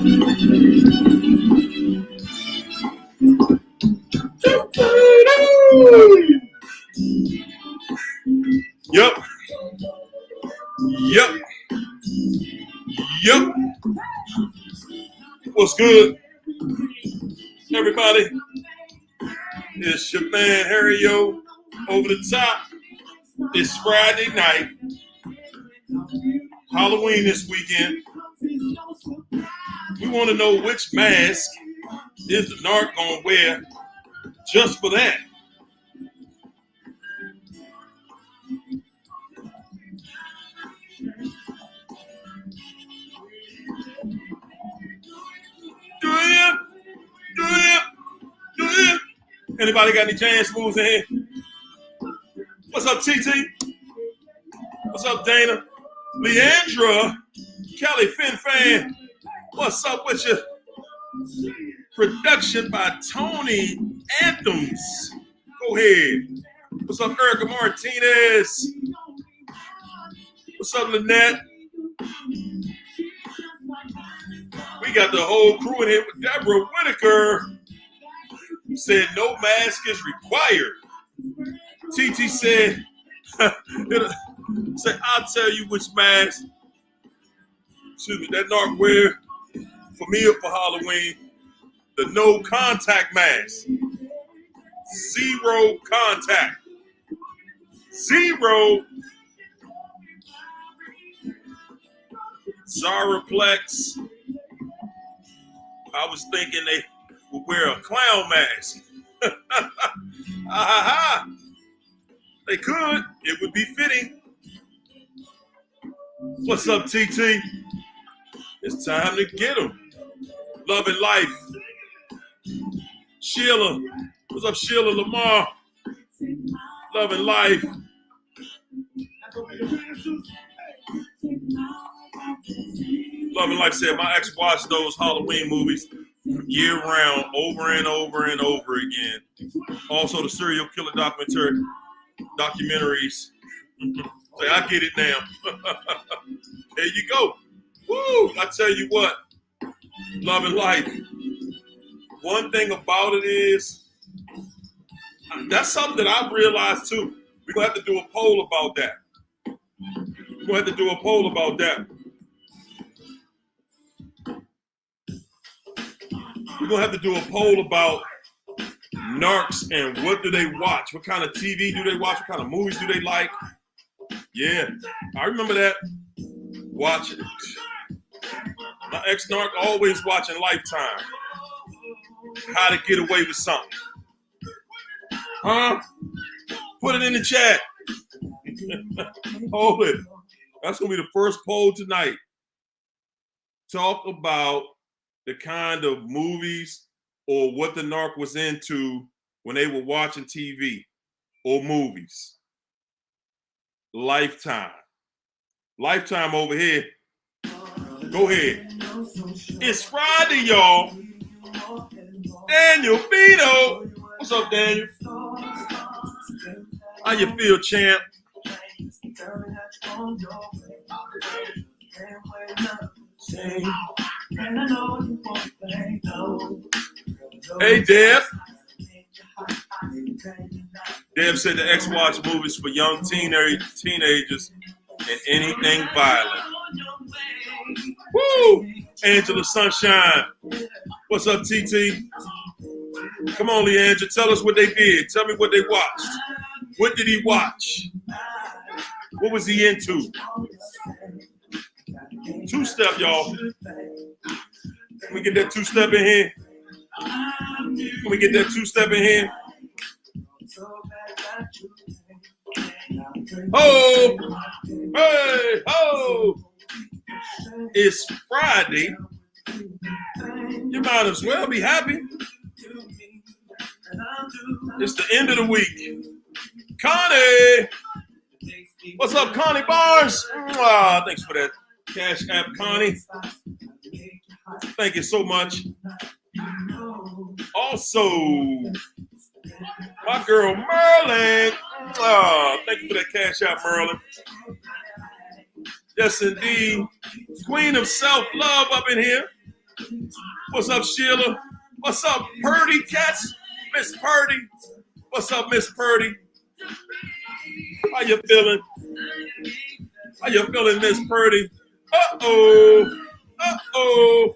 Yep. Yep. Yep. What's good, everybody? It's your man Harry Yo over the top. It's Friday night. Halloween this weekend. We want to know which mask is the narc gonna wear just for that. Do you? Anybody got any jazz moves in here? What's up, TT? What's up, Dana? Leandra, Kelly Fin. What's up with you? Production by Tony Anthems. Go ahead. What's up, Erica Martinez? What's up, Lynette? We got the whole crew in here with Deborah Whitaker. Said no mask is required. TT said, I'll tell you which mask, that narc wear for me or for Halloween. The no contact mask. Zero contact. Zero. Zaraplex. I was thinking they would wear a clown mask. They could. It would be fitting. What's up, TT? It's time to get them. Love and life. Sheila. What's up, Sheila Lamar? Love and life. Love and Life said, my ex watched those Halloween movies year round, over and over and over again. Also, the serial killer documentaries. Say, I get it now. There you go. Woo! I tell you what, Love and Life. One thing about it is, that's something that I've realized too. We're going to have to do a poll about that. We're going to have to do a poll about that. We're going to have to do a poll about narcs and what do they watch? What kind of TV do they watch? What kind of movies do they like? Yeah, I remember that. Watching. My ex-narc always watching Lifetime. How to Get Away with Something. Huh? Put it in the chat. Hold it. That's going to be the first poll tonight. Talk about the kind of movies or what the narc was into when they were watching TV or movies. Lifetime. Lifetime over here. Go ahead. It's Friday, y'all. Daniel Vito. What's up, Daniel? How you feel, champ? Hey, Deb. Deb said the ex watch movies for young teenagers and anything violent. Woo! Angela Sunshine. What's up, TT? Come on, Leandra. Tell us what they did. Tell me what they watched. What did he watch? What was he into? Two-step, y'all. Can we get that two-step in here? Can we get that two-step in here? Oh! Hey! Oh! It's Friday. You might as well be happy. It's the end of the week. Connie! What's up, Connie Barnes? Thanks for that Cash App, Connie. Thank you so much. Also, my girl Merlin. Thank you for that Cash App, Merlin. Yes, indeed. Queen of self-love up in here. What's up, Sheila? What's up, Purdy Cats? Miss Purdy. What's up, Miss Purdy? How you feeling? How you feeling, Miss Purdy? Uh-oh. Uh-oh.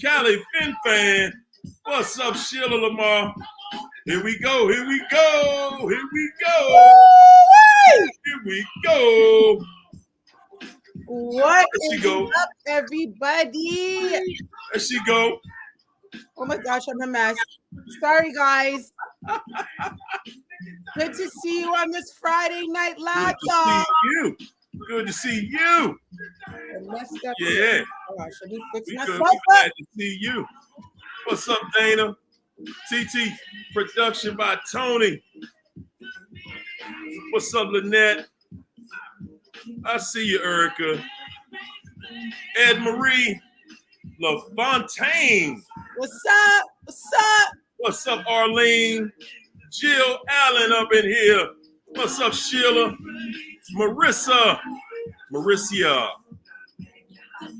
Cali Fin Fan. What's up, Sheila Lamar? Here we go. Here we go. Here we go. Here we go. What is up, everybody? There she go. Oh my gosh, I'm a mess. Sorry, guys. Good to see you on this Friday night live, y'all. Good to see you. Yeah. Oh gosh, I need to fix myself Glad up. to see you. What's up, Dana? TT production by Tony. What's up, Lynette? I see you, Erica. Ed Marie LaFontaine. What's up? What's up? What's up, Arlene? Jill Allen up in here. What's up, Sheila? Marissa.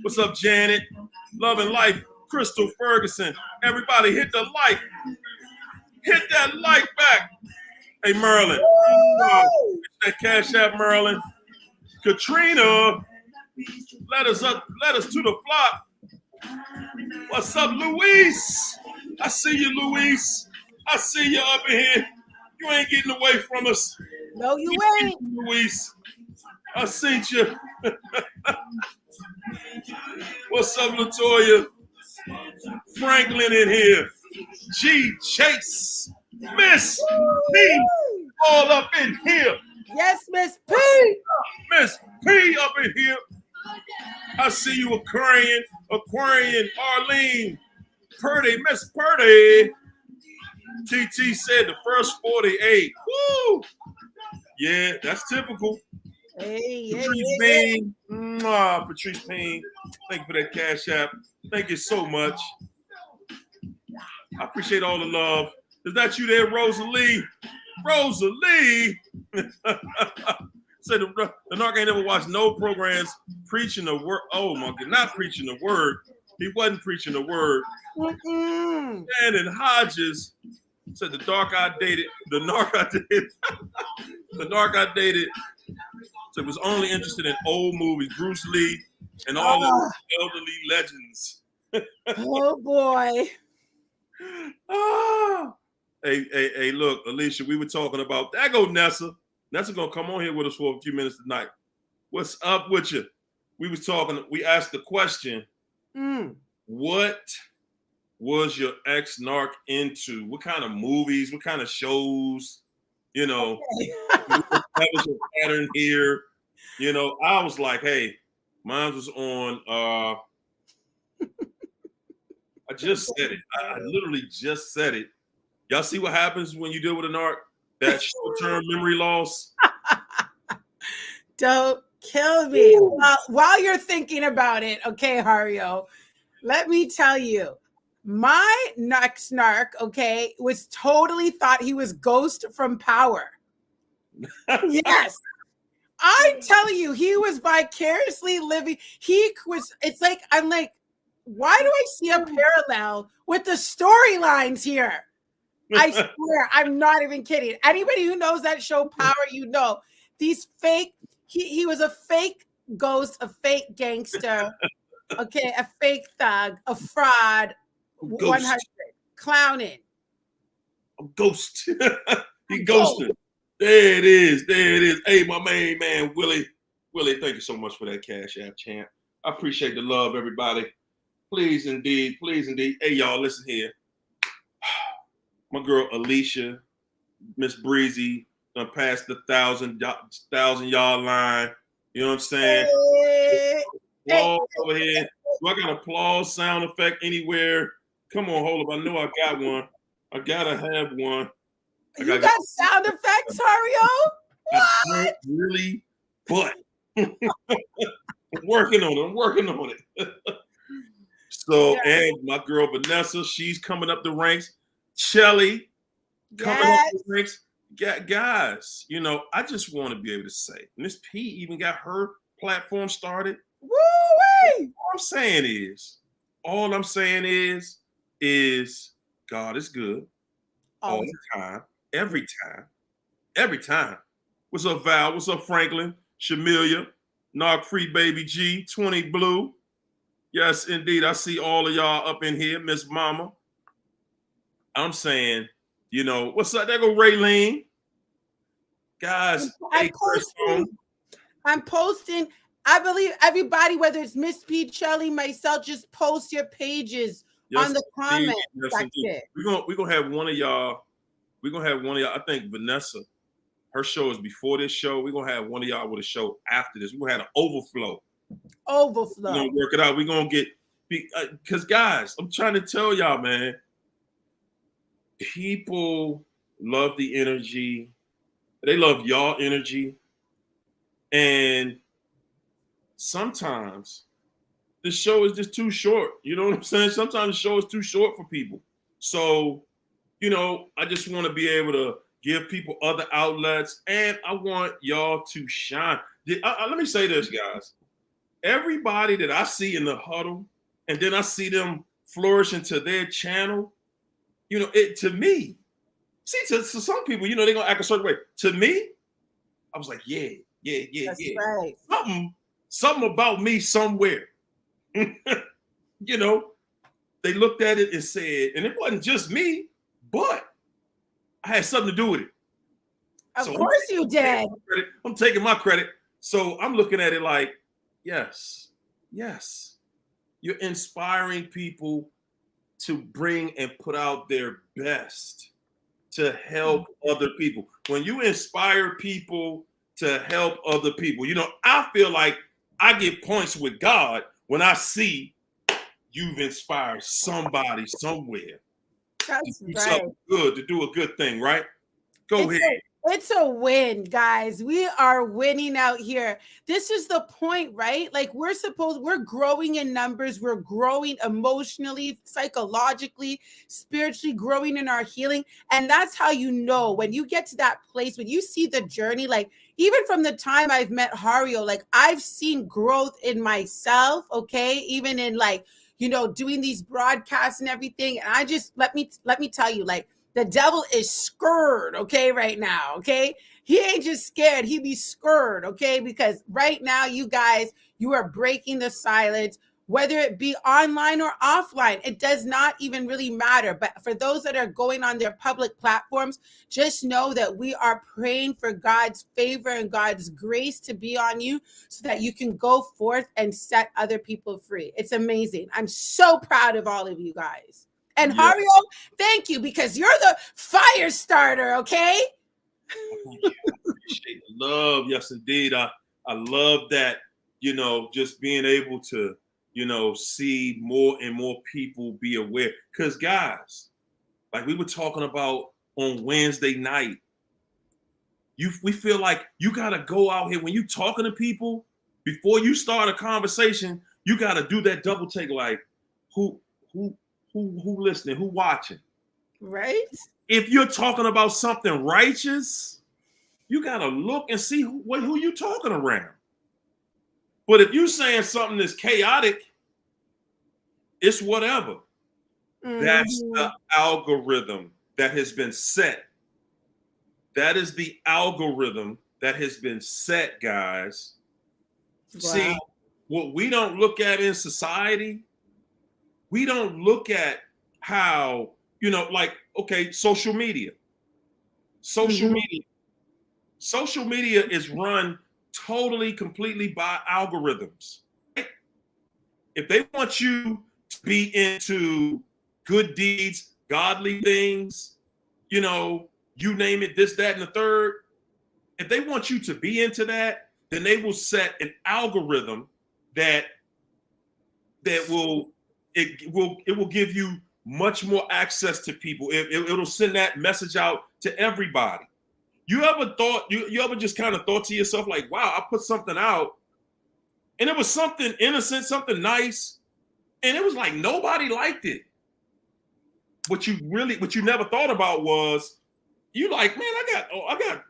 What's up, Janet? Love and Life. Crystal Ferguson. Everybody hit the like. Hit that like back. Hey, Merlin. That Cash App, Merlin. Katrina. Let us to the flock. What's up, Luis? I see you, Luis. I see you up in here. You ain't getting away from us. No, you ain't. Luis. I seen you. What's up, Latoya? Franklin in here. G Chase. Miss P all up in here. Yes, Miss P. Miss P up in here. I see you, Aquarian, Arlene, Purdy, Miss Purdy. TT said the first 48. Woo! Yeah, that's typical. Hey, Patrice Payne. Patrice Payne. Thank you for that Cash App. Thank you so much. I appreciate all the love. Is that you there, Rosalie? Rosalie! Said the narc ain't never watched no programs preaching the word. Oh my God, not preaching the word. He wasn't preaching the word. Shannon Hodges said the narc I dated said was only interested in old movies, Bruce Lee, and all the elderly legends. Oh boy. Hey, look, Alicia, we were talking about that. Go Nessa. Nessa gonna come on here with us for a few minutes tonight. What's up with you? We asked the question, what was your ex-narc into? What kind of movies, what kind of shows? You know, that was your pattern here. You know, I was like, hey, mine was on I just said it. I literally just said it. Y'all see what happens when you deal with a narc? That short-term memory loss. Don't kill me. While you're thinking about it, okay, Hario, let me tell you, my next narc, okay, was totally thought he was Ghost from Power. Yes. I'm telling you, he was vicariously living. I'm like, why do I see a parallel with the storylines here? I swear, I'm not even kidding. Anybody who knows that show Power, you know, these fake, he was a fake ghost, a fake gangster, okay, a fake thug, a fraud, Ghost. 100, clowning. A ghost. He ghosted. There it is. Hey, my main man, Willie, thank you so much for that Cash App, champ. I appreciate the love, everybody. Please indeed. Hey, y'all, listen here. My girl Alicia, Miss Breezy, done passed the 1,000-yard line. You know what I'm saying? Applause over here. Do I got applause sound effect anywhere? Come on, hold up. I know I got one. I gotta have one. You got sound effects, Hario? What? I don't really, but I'm working on it. So, and my girl Vanessa, she's coming up the ranks. Shelly, coming up the ranks. Guys, you know, I just want to be able to say, Miss P even got her platform started. Woo-wee! What I'm saying is, All I'm saying is God is good all the time, every time, every time. What's up, Val? What's up, Franklin? Shamilia, Narc Free Baby G, 20 Blue. Yes, indeed. I see all of y'all up in here, Miss Mama. I'm saying, what's up? There go Raylene. Guys, I'm posting. I believe everybody, whether it's Miss P, Shelly, myself, just post your pages on the comment section. We're gonna have one of y'all. I think Vanessa, her show is before this show. We're gonna have one of y'all with a show after this. We're gonna have an overflow. We're gonna work it out. We're gonna get, because guys, I'm trying to tell y'all, man, people love the energy. They love y'all energy. And sometimes the show is just too short. You know what I'm saying? Sometimes the show is too short for people. So, I just want to be able to give people other outlets, and I want y'all to shine. Let me say this, guys. Everybody that I see in the huddle, and then I see them flourish into their channel, it to me, see, to some people, they're going to act a certain way. To me, I was like, yeah. Right. Something about me somewhere. They looked at it and said, and it wasn't just me, but I had something to do with it. Of course you did. I'm taking my credit. So I'm looking at it like, yes. You're inspiring people to bring and put out their best to help other people. When you inspire people to help other people, I feel like I get points with God when I see you've inspired somebody somewhere. That's to do something good, to do a good thing, right? Go ahead. It's a win, guys. We are winning out here. This is the point, right? Like we're growing in numbers. We're growing emotionally, psychologically, spiritually, growing in our healing. And that's how when you get to that place, when you see the journey, like even from the time I've met Hario, like I've seen growth in myself, okay? Even in like, doing these broadcasts and everything. And I just, let me tell you, like, the devil is scared, okay, right now, okay? He ain't just scared, he be scared, okay? Because right now, you guys, you are breaking the silence, whether it be online or offline. It does not even really matter. But for those that are going on their public platforms, just know that we are praying for God's favor and God's grace to be on you so that you can go forth and set other people free. It's amazing. I'm so proud of all of you guys. And Hario, thank you, because you're the fire starter, okay? Appreciate the love. Yes, indeed. I love that, just being able to, see more and more people be aware. Because, guys, like we were talking about on Wednesday night, we feel like you got to go out here when you talking to people, before you start a conversation, you got to do that double take, like, who listening, who watching, right? If you're talking about something righteous, you gotta look and see who you talking around. But if you saying something that's chaotic, it's whatever. That's the algorithm that has been set. That is the algorithm that has been set, guys. Wow. See, what we don't look at in society, we don't look at how, like, okay, social media. Social media is run totally, completely by algorithms. If they want you to be into good deeds, godly things, you name it, this, that, and the third, if they want you to be into that, then they will set an algorithm that will give you much more access to people. It'll send that message out to everybody. You ever thought, you ever just kind of thought to yourself, like, wow, I put something out and it was something innocent, something nice, and it was like nobody liked it. What you never thought about was, you like, man, I got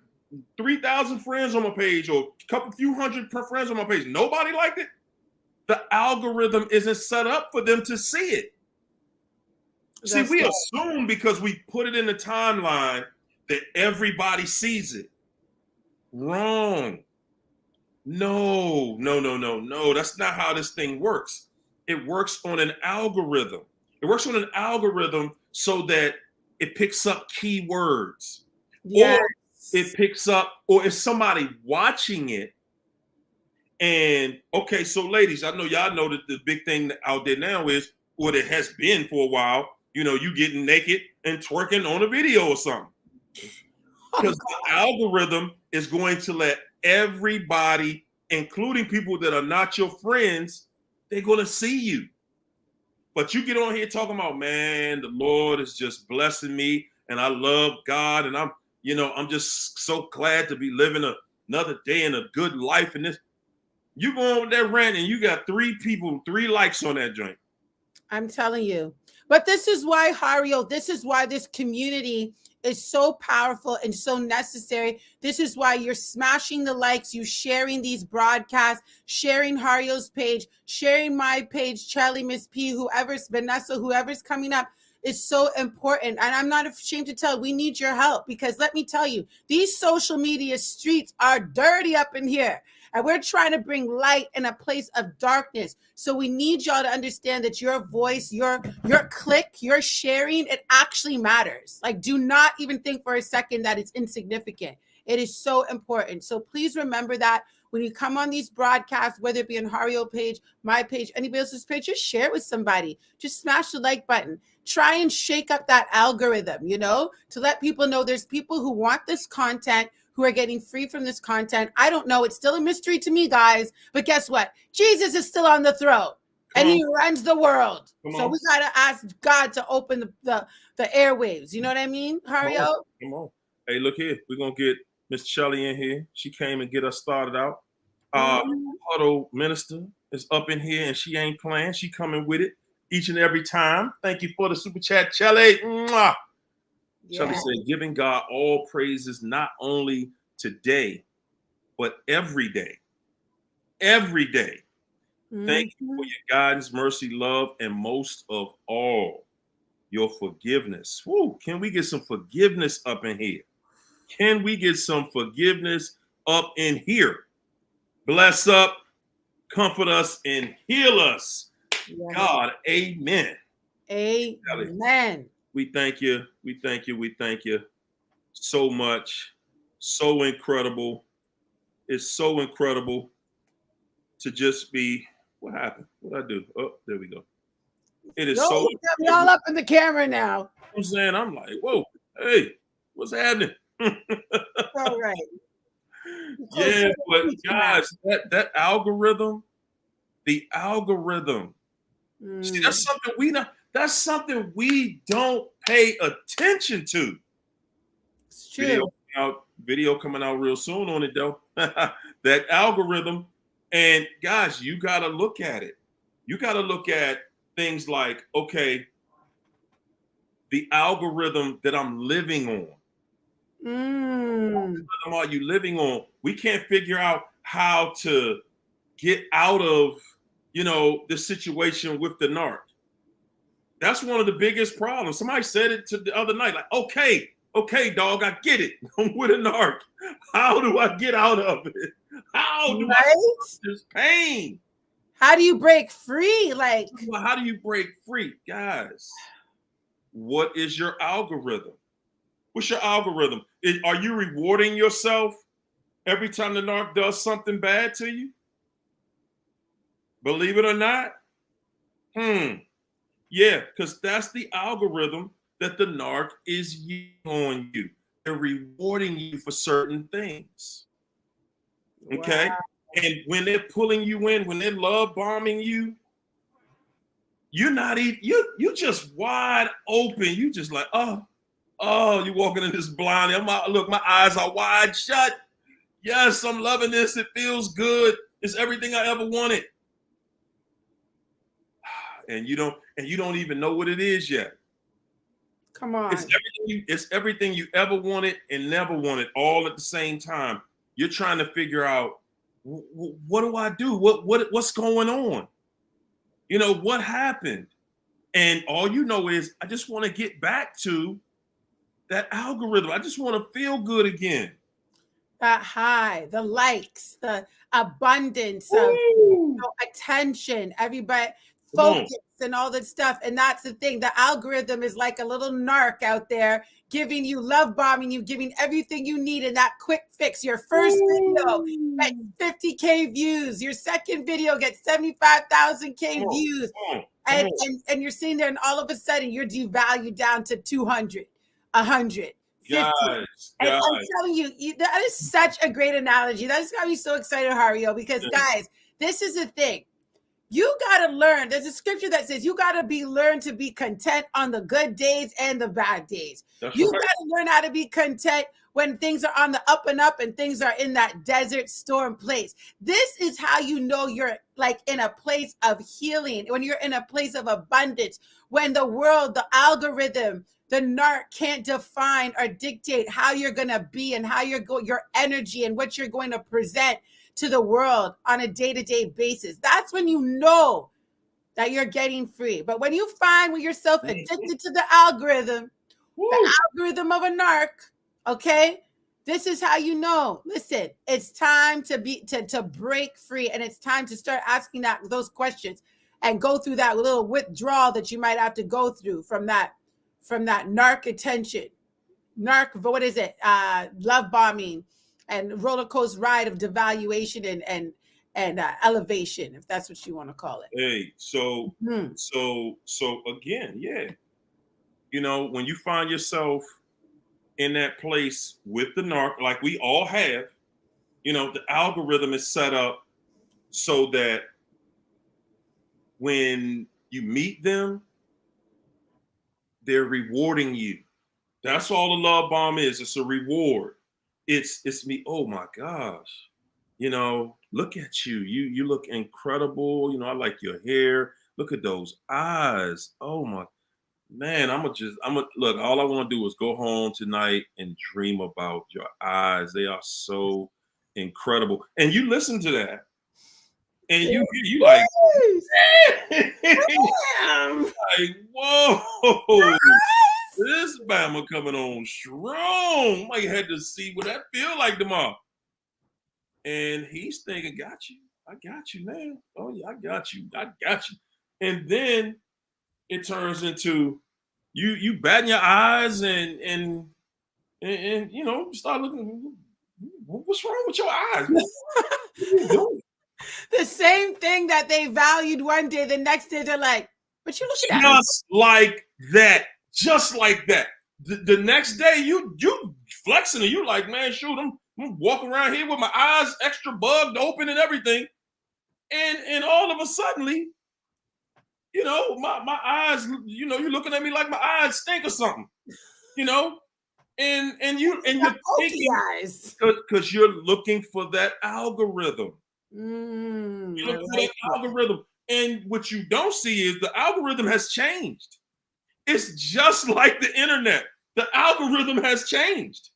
3,000 friends on my page, or a few hundred friends on my page. Nobody liked it. the algorithm isn't set up for them to see it. See, we assume because we put it in the timeline that everybody sees it. Wrong. No. That's not how this thing works. It works on an algorithm. It works on an algorithm so that it picks up keywords. Yes. Or it picks up, or if somebody watching it, and okay, so ladies, I know y'all know that the big thing out there now is, what it has been for a while, you getting naked and twerking on a video or something. Because the algorithm is going to let everybody, including people that are not your friends, they're going to see you. But you get on here talking about, man, the Lord is just blessing me and I love God and I'm just so glad to be living another day in a good life. And this, you go on with that rant and you got 3 people, 3 likes on that joint. I'm telling you. But this is why, Hario, this is why this community is so powerful and so necessary. This is why you're smashing the likes, you sharing these broadcasts, sharing Hario's page, sharing my page, Charlie, Miss P, whoever's Vanessa, whoever's coming up is so important. And I'm not ashamed to tell, we need your help, because let me tell you, these social media streets are dirty up in here. And we're trying to bring light in a place of darkness. So we need y'all to understand that your voice, your click, your sharing, it actually matters. Like, do not even think for a second that it's insignificant. It is so important. So please remember that when you come on these broadcasts, whether it be on Hario page, my page, anybody else's page, just share it with somebody. Just smash the like button. Try and shake up that algorithm, to let people know there's people who want this content, who are getting free from this content. I don't know. It's still a mystery to me, guys. But guess what? Jesus is still on the throne and he runs the world. So we got to ask God to open the airwaves. You know what I mean, Hario? Come on. Hey, look here. We're going to get Miss Shelly in here. She came and get us started out. Huddle Minister is up in here and she ain't playing. She coming with it each and every time. Thank you for the super chat, Shelly. Mwah. Shelly said, giving God all praises, not only today, but every day. Every day. Thank you for your guidance, mercy, love, and most of all, your forgiveness. Woo, can we get some forgiveness up in here? Can we get some forgiveness up in here? Bless up, comfort us, and heal us. Yes. God, amen. Amen. We thank you. We thank you. We thank you so much. So incredible. It's so incredible to just be. What happened? What did I do? Oh, there we go. It is so. You're all up in the camera now. I'm saying, I'm like, whoa, hey, what's happening? All right. Yeah, but guys, that algorithm, the algorithm. See, that's something we not. That's something we don't pay attention to. It's true. Video coming out real soon on it though. That algorithm, and guys, you got to look at it. You got to look at things like, okay, the algorithm that I'm living on. What algorithm are you living on? We can't figure out how to get out of, the situation with the narc. That's one of the biggest problems. Somebody said it to the other night, like, okay, dog, I get it. I'm with a narc. How do I get out of it? How do I stop this pain? How do you break free? How do you break free? Guys, what is your algorithm? What's your algorithm? Are you rewarding yourself every time the narc does something bad to you? Believe it or not? Yeah, because that's the algorithm that the narc is using on you. They're rewarding you for certain things. Okay? Wow. And when they're pulling you in, when they're love bombing you, you're not even, you just wide open. You just like, oh, you're walking in this blind. Look, my eyes are wide shut. Yes, I'm loving this. It feels good. It's everything I ever wanted. And you don't even know what it is yet. Come on. It's everything you ever wanted and never wanted all at the same time. You're trying to figure out, what do I do? What's going on? You know, what happened? And all you know is, I just want to get back to that algorithm. I just want to feel good again. That high, the likes, the abundance of Woo! attention, everybody Come on. focus and all that stuff. And that's the thing. The algorithm is like a little narc out there giving you love bombing you, giving everything you need in that quick fix. Your first video gets 50K views. Your second video gets 75,000K views. And you're sitting there and all of a sudden you're devalued down to 200, 100. 50. And I'm telling you, that is such a great analogy. That just got me so excited, Hario, because guys, this is the thing. You got to learn. There's a scripture that says you got to learn to be content on the good days and the bad days. You got to learn how to be content when things are on the up and up and things are in that desert storm place. This is how you know you're like in a place of healing, when you're in a place of abundance, when the world, the algorithm, the narc can't define or dictate how you're going to be and how your energy and what you're going to present to the world on a day-to-day basis. That's when you know that you're getting free. But when you find yourself addicted to the algorithm of a narc, okay, this is how you know. Listen, it's time to break free, and it's time to start asking those questions and go through that little withdrawal that you might have to go through from that narc attention, what is it? Love bombing and roller coaster ride of devaluation and elevation, if that's what you want to call it. Hey, so again, yeah. You know, when you find yourself in that place with the narc, like we all have, you know, the algorithm is set up so that when you meet them, they're rewarding you. That's all the love bomb is. It's a reward. It's me. Oh my gosh. You know, look at you. You look incredible. You know, I like your hair. Look at those eyes. Oh my man. Look, all I want to do is go home tonight and dream about your eyes. They are so incredible. And you listen to that. And you like, damn. Like, whoa. This Bama coming on strong. Might have to see what that feel like tomorrow. And he's thinking, got you. I got you, man. Oh yeah, I got you. And then it turns into you batting your eyes and you know, start looking. What's wrong with your eyes? What are you doing? The same thing that they valued one day, the next day they're like, "But you looking at just like that." Just like that. The next day, you flexing and you like, man, shoot, I'm walking around here with my eyes extra bugged open and everything. And all of a sudden, you know, my eyes, you know, you're looking at me like my eyes stink or something, you know? And you're thinking, eyes. Because you're looking for that algorithm. You're looking for that algorithm. And what you don't see is the algorithm has changed. It's just like the internet. The algorithm has changed.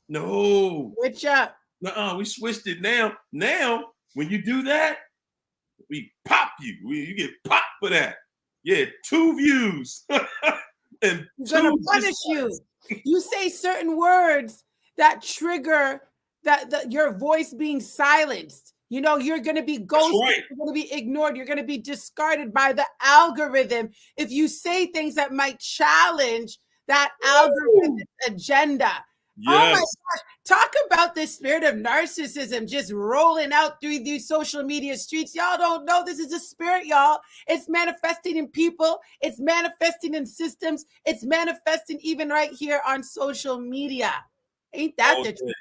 No. Switch up. We switched it now. Now, when you do that, we pop you. You get popped for that. Yeah, 2 views. And he's gonna punish you. You say certain words that trigger your voice being silenced. You know, you're going to be ghosted, right. You're going to be ignored, you're going to be discarded by the algorithm if you say things that might challenge that algorithm agenda. Yes. Oh my gosh. Talk about the spirit of narcissism just rolling out through these social media streets. Y'all don't know this is a spirit, y'all. It's manifesting in people. It's manifesting in systems. It's manifesting even right here on social media. Ain't that the truth?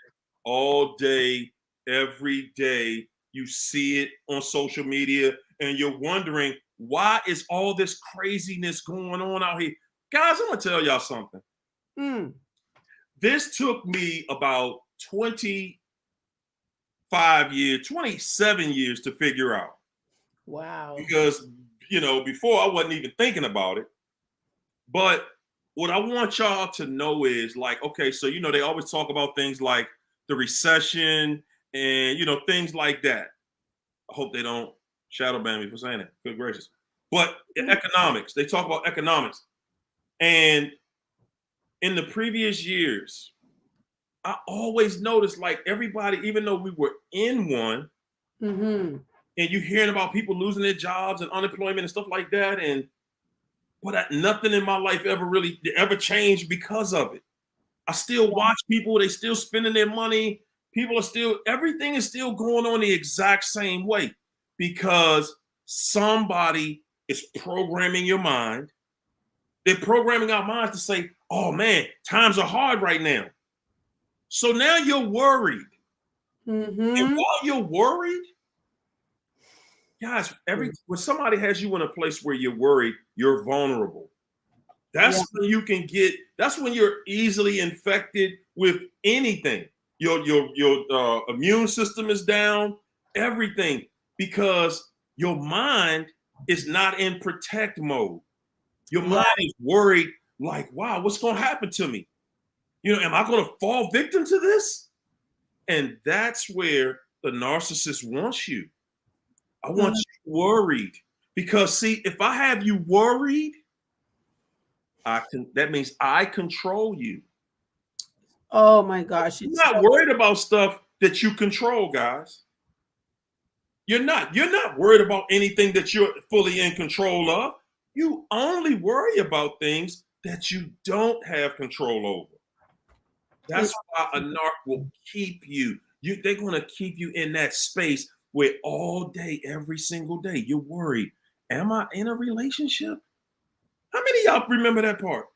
All day, every day. You see it on social media and you're wondering, why is all this craziness going on out here? Guys, I'm going to tell y'all something. This took me about 27 years to figure out. Wow. Because, you know, before I wasn't even thinking about it. But what I want y'all to know is like, okay, so, you know, they always talk about things like the recession and, you know, things like that. I hope they don't shadow ban me for saying it. Good gracious. But economics, they talk about economics. And in the previous years, I always noticed like everybody, even though we were in one, Mm-hmm. and you hearing about people losing their jobs and unemployment and stuff like that, but nothing in my life ever changed because of it. I still watch people, they still spending their money. People are still, everything is still going on the exact same way because somebody is programming your mind. They're programming our minds to say, oh man, times are hard right now. So now you're worried. Mm-hmm. And while you're worried, guys, when somebody has you in a place where you're worried, you're vulnerable. That's when you can that's when you're easily infected with anything. Your immune system is down, everything, because your mind is not in protect mode. Your mind is worried, like, wow, what's going to happen to me? Am I going to fall victim to this? And that's where the narcissist wants you. I want you worried. Because see, if I have you worried, that means I control you. Oh my gosh. You're not worried about stuff that you control, guys. You're not worried about anything that you're fully in control of. You only worry about things that you don't have control over. That's why a narc will keep you. They're going to keep you in that space where all day, every single day, you're worried. Am I in a relationship? How many of y'all remember that part?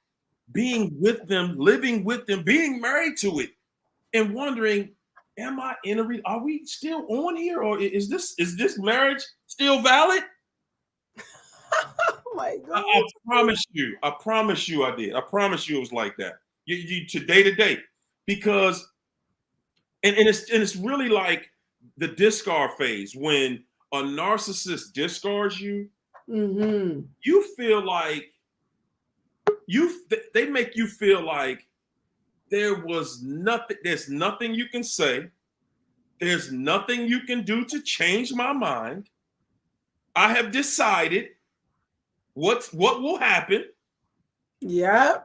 Being with them, living with them, being married to it, and wondering, am I in are we still on here? Or is this marriage still valid? Oh my God. I promise you I did. I promise you it was like that. You to day. Because and it's really like the discard phase. When a narcissist discards you, you feel like they make you feel like there's nothing you can say. There's nothing you can do to change my mind. I have decided what will happen. Yeah.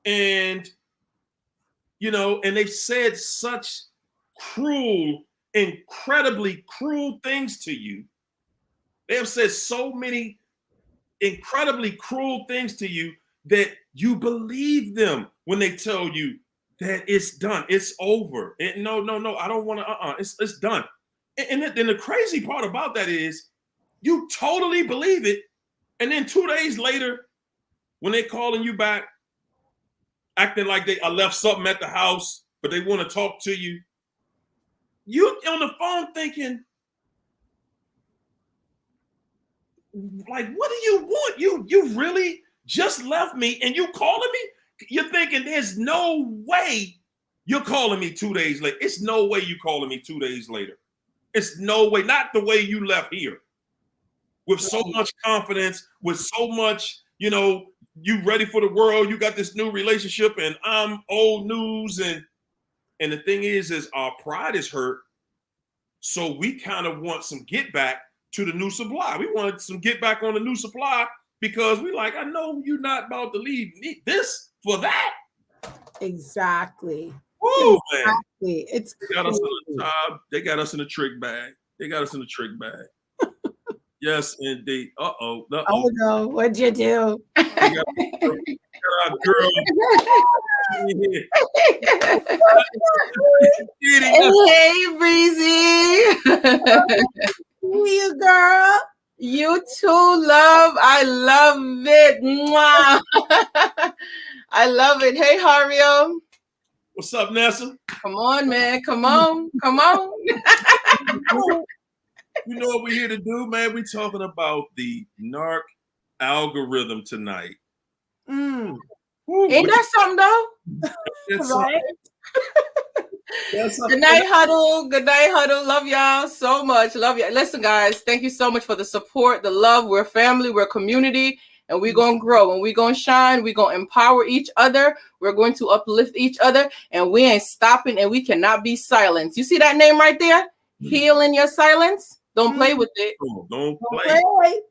And and they've said such incredibly cruel things to you. They have said so many incredibly cruel things to you that you believe them when they tell you that it's done, it's over. No, I don't want to. It's done. And the crazy part about that is, you totally believe it, and then 2 days later, when they're calling you back, acting like I left something at the house, but they want to talk to you, you on the phone thinking, like, what do you want? You really just left me and you calling me? You're thinking there's no way you're calling me 2 days later. It's no way you calling me 2 days later. It's no way, not the way you left here. With so much confidence, with so much, you ready for the world, you got this new relationship and I'm old news. And the thing is our pride is hurt. So we kind of want some get back to the new supply. We want some get back on the new supply because we like, I know you're not about to leave me this for that. Exactly. Woo, exactly. Man. It's they got us on the top. They got us in a trick bag. Yes, indeed. Uh-oh. Oh no, what'd you do? Got our girl. Hey, Breezy. You girl. You too, love. I love it. Mwah. I love it. Hey, Hario. What's up, Nessa? Come on, man. Come on. You know what we're here to do, man? We're talking about the narc algorithm tonight. Ain't that something, though? Right? Good night, Huddle. Good night, Huddle. Love y'all so much. Love y'all. Listen, guys, thank you so much for the support, the love. We're family. We're community. And we're going to grow. And we're going to shine. We're going to empower each other. We're going to uplift each other. And we ain't stopping. And we cannot be silenced. You see that name right there? Heal in your silence. Don't play with it. Don't play.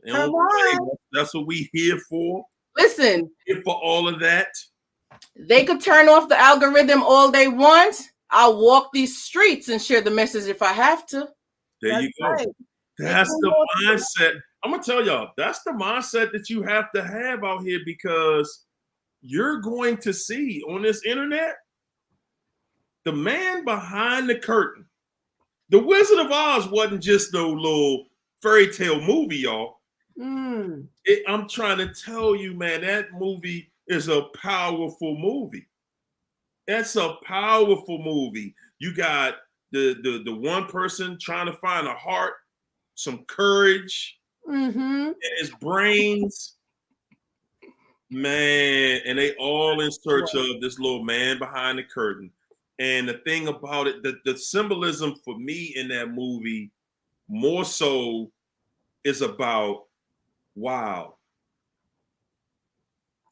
Come on. That's what we here for. Listen, Here for all of that. They could turn off the algorithm all they want. I'll walk these streets and share the message if I have to. There you go. Right. That's the mindset. I'm going to tell y'all, that's the mindset that you have to have out here, because you're going to see on this internet the man behind the curtain. The Wizard of Oz wasn't just no little fairy tale movie, y'all. I'm trying to tell you, man, that movie is a powerful movie. That's a powerful movie. You got the one person trying to find a heart, some courage, and his brains, man, and they all in search of this little man behind the curtain. And the thing about it, the symbolism for me in that movie more so is about, wow,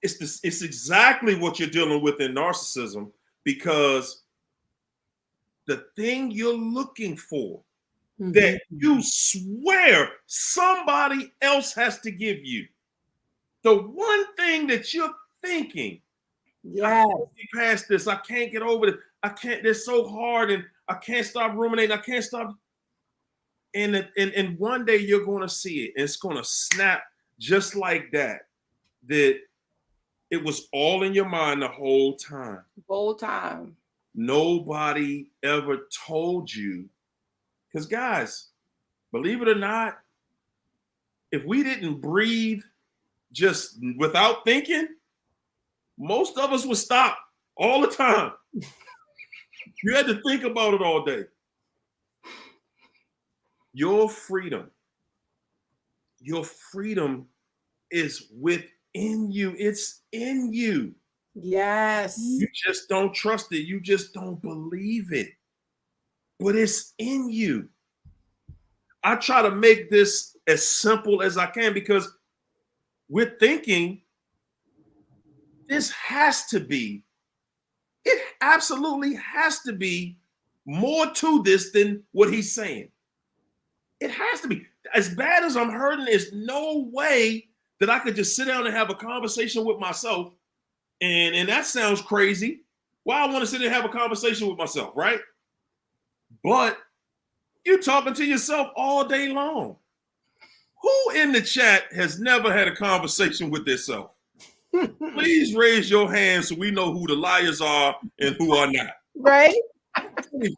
it's exactly what you're dealing with in narcissism, because the thing you're looking for that you swear somebody else has to give you, the one thing that you're thinking, I can't get past this, I can't get over it, I can't, it's so hard, and I can't stop ruminating, I can't stop. And one day you're going to see it, and it's going to snap just like that, that it was all in your mind the whole time. Whole time. Nobody ever told you. Because guys, believe it or not, if we didn't breathe just without thinking, most of us would stop all the time. You had to think about it all day. Your freedom is within you. It's in you. Yes. You just don't trust it. You just don't believe it. But it's in you. I try to make this as simple as I can, because we're thinking this has to be, it absolutely has to be more to this than what he's saying. It has to be. As bad as I'm hurting, there's no way that I could just sit down and have a conversation with myself. And that sounds crazy. Why I want to sit and have a conversation with myself, right? But you're talking to yourself all day long. Who in the chat has never had a conversation with themselves? Please raise your hand so we know who the liars are and who are not. Right?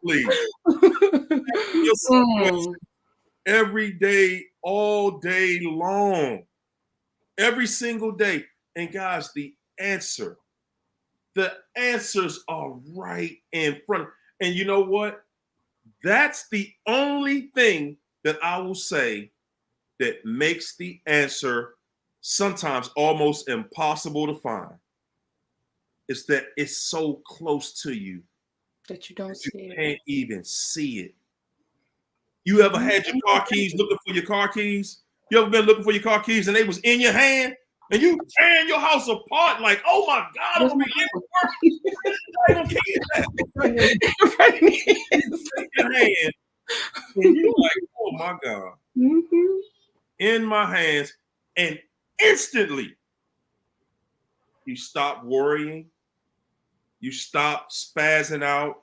Please. Every day, all day long, every single day. And guys, the answers are right in front. And you know what? That's the only thing that I will say that makes the answer sometimes almost impossible to find. It's that it's so close to you that you don't see it. You can't even see it. You ever had your car keys looking for your car keys? You ever been looking for your car keys and they was in your hand and you tearing your house apart like, oh my God, I'm gonna be in your hand. And you're like, oh my God. In my hands. And instantly you stop worrying. You stop spazzing out.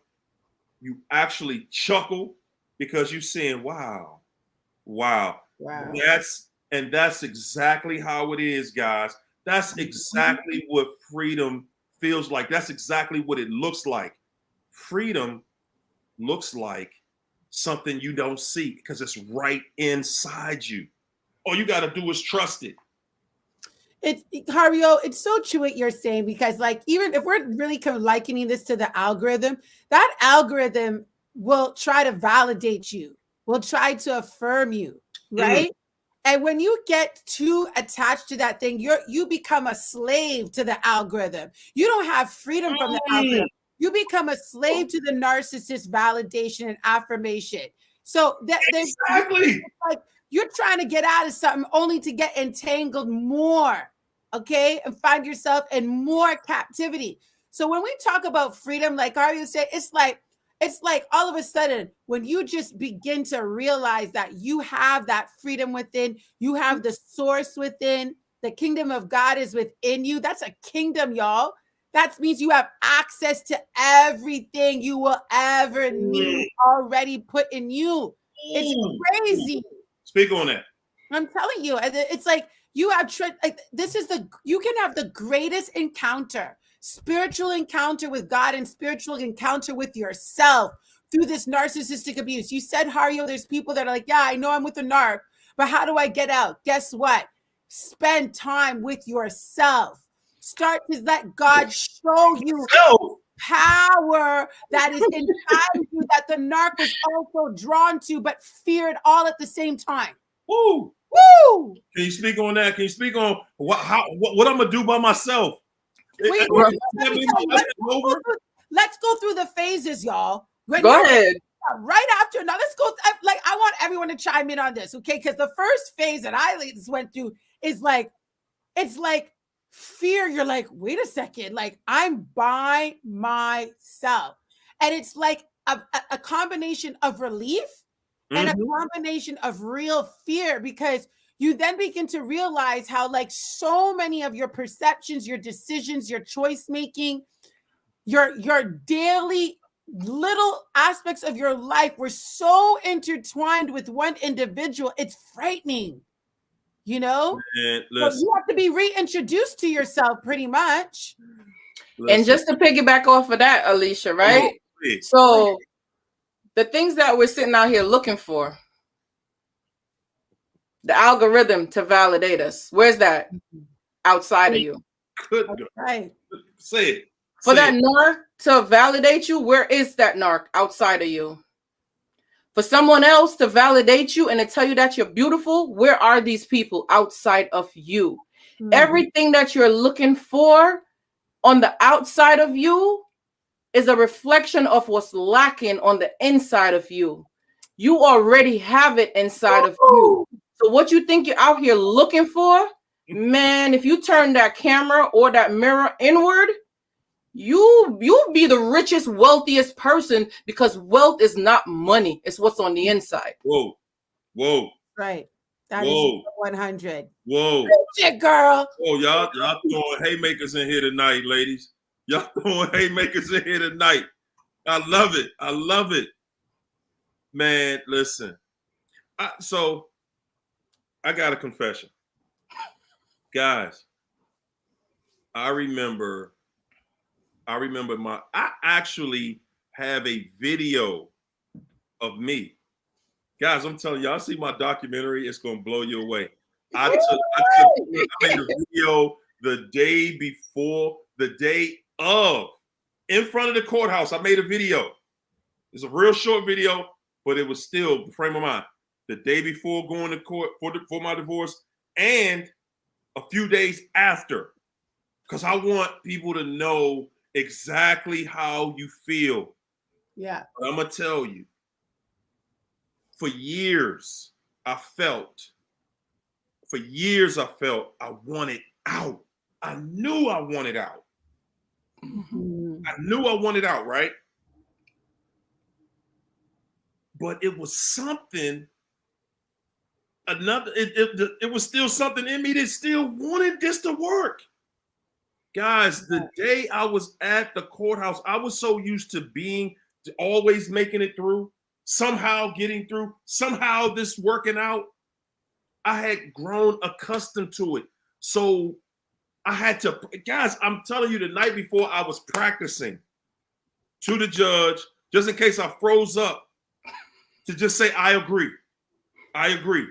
You actually chuckle because you're saying, wow. That's exactly how it is, guys. That's exactly what freedom feels like. That's exactly what it looks like. Freedom looks like something you don't see because it's right inside you. All you got to do is trust it. Hario, it's so true what you're saying, because like, even if we're really kind of likening this to the algorithm, that algorithm will try to validate you, will try to affirm you, right? And when you get too attached to that thing, you become a slave to the algorithm. You don't have freedom from the algorithm. You become a slave to the narcissist validation and affirmation. So exactly, like you're trying to get out of something only to get entangled more, okay, and find yourself in more captivity. So when we talk about freedom, like Arya said, it's like it's like all of a sudden, when you just begin to realize that you have that freedom within, you have the source within, the kingdom of God is within you. That's a kingdom, y'all. That means you have access to everything you will ever need already put in you. It's crazy. Speak on that. I'm telling you, it's like you have you can have the greatest encounter, spiritual encounter with God and spiritual encounter with yourself through this narcissistic abuse. You said, Hario, there's people that are like, yeah, I know I'm with a narc, but how do I get out? Guess what? Spend time with yourself. Start to let God show you power that is inside you that the narc was also drawn to, but feared all at the same time. Woo! Woo! Can you speak on that? Can you speak on what I'm gonna do by myself? Let's go through the phases, y'all. Go ahead. Right after, now let's go. Like, I want everyone to chime in on this, okay? Because the first phase that I went through is like, it's like fear. You're like, wait a second, like I'm by myself, and it's like a combination of relief and a combination of real fear, because you then begin to realize how like so many of your perceptions, your decisions, your choice making, your daily little aspects of your life were so intertwined with one individual. It's frightening, you know? So you have to be reintroduced to yourself pretty much. And just to piggyback off of that, Alicia, right? So the things that we're sitting out here looking for, the algorithm to validate us, where's that? Outside of you. Right. Say it. For that narc to validate you, where is that narc? Outside of you. For someone else to validate you and to tell you that you're beautiful, where are these people? Outside of you. Everything that you're looking for on the outside of you is a reflection of what's lacking on the inside of you. You already have it inside of you. So what you think you're out here looking for, man, if you turn that camera or that mirror inward, you'll be the richest, wealthiest person, because wealth is not money. It's what's on the inside. Whoa. Right. That is 100. Whoa. Shit, girl. Oh, y'all throwing haymakers in here tonight, ladies. Y'all throwing haymakers in here tonight. I love it. I love it. Man, listen. So I got a confession. Guys, I remember I actually have a video of me. Guys, I'm telling y'all, see my documentary, it's gonna blow you away. I made a video the day before, the day of, in front of the courthouse. I made a video. It's a real short video, but it was still the frame of mind. The day before going to court for my divorce, and a few days after, because I want people to know exactly how you feel. Yeah. But I'm gonna tell you, for years I felt I wanted out. I knew I wanted out. I knew I wanted out, right? But it was something, it was still something in me that still wanted this to work. Guys, the day I was at the courthouse, I was so used to always making it through, somehow getting through, somehow this working out. I had grown accustomed to it. So I had to, guys, I'm telling you, the night before I was practicing to the judge, just in case I froze up, to just say, I agree. I agree.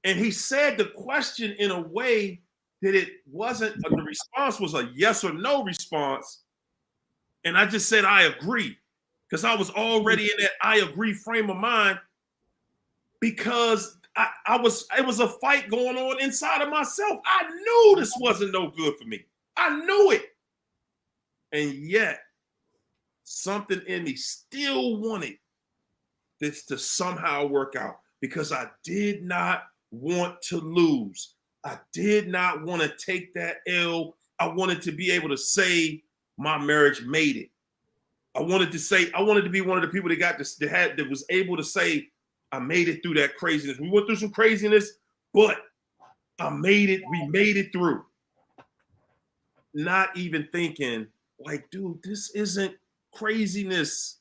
And he said the question in a way that it wasn't, the response was a yes or no response. And I just said, I agree. Because I was already in that I agree frame of mind, because it was a fight going on inside of myself. I knew this wasn't no good for me. I knew it. And yet something in me still wanted this to somehow work out, because I did not want to lose. I did not want to take that L. I wanted to be able to say my marriage made it. I wanted to be one of the people that got this, that was able to say, I made it through that craziness. We went through some craziness, but I made it. We made it through. Not even thinking like, dude, this isn't craziness.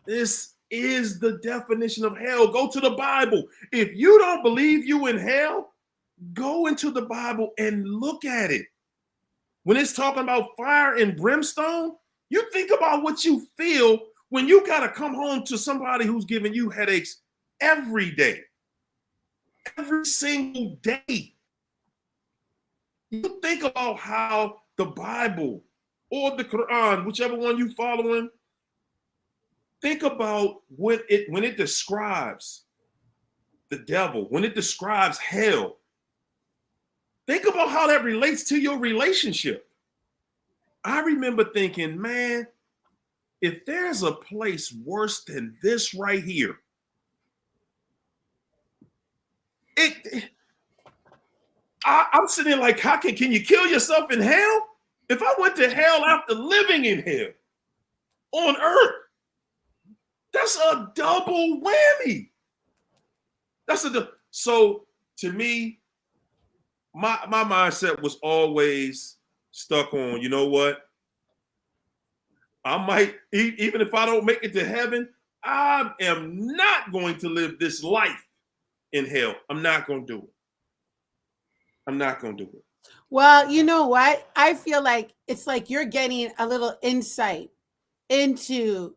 This is the definition of hell. Go to the Bible. If you don't believe you in hell, go into the Bible and look at it. When it's talking about fire and brimstone, you think about what you feel when you got to come home to somebody who's giving you headaches every day, every single day. You think about how the Bible or the Quran, whichever one you following, think about when it describes the devil, when it describes hell. Think about how that relates to your relationship. I remember thinking, man, if there's a place worse than this right here, I'm sitting there like, how can you kill yourself in hell? If I went to hell after living in hell on earth, that's a double whammy. So to me, my mindset was always stuck on, you know what? I might, even if I don't make it to heaven, I am not going to live this life in hell. I'm not going to do it. I'm not going to do it. Well, you know what? I feel like it's like you're getting a little insight into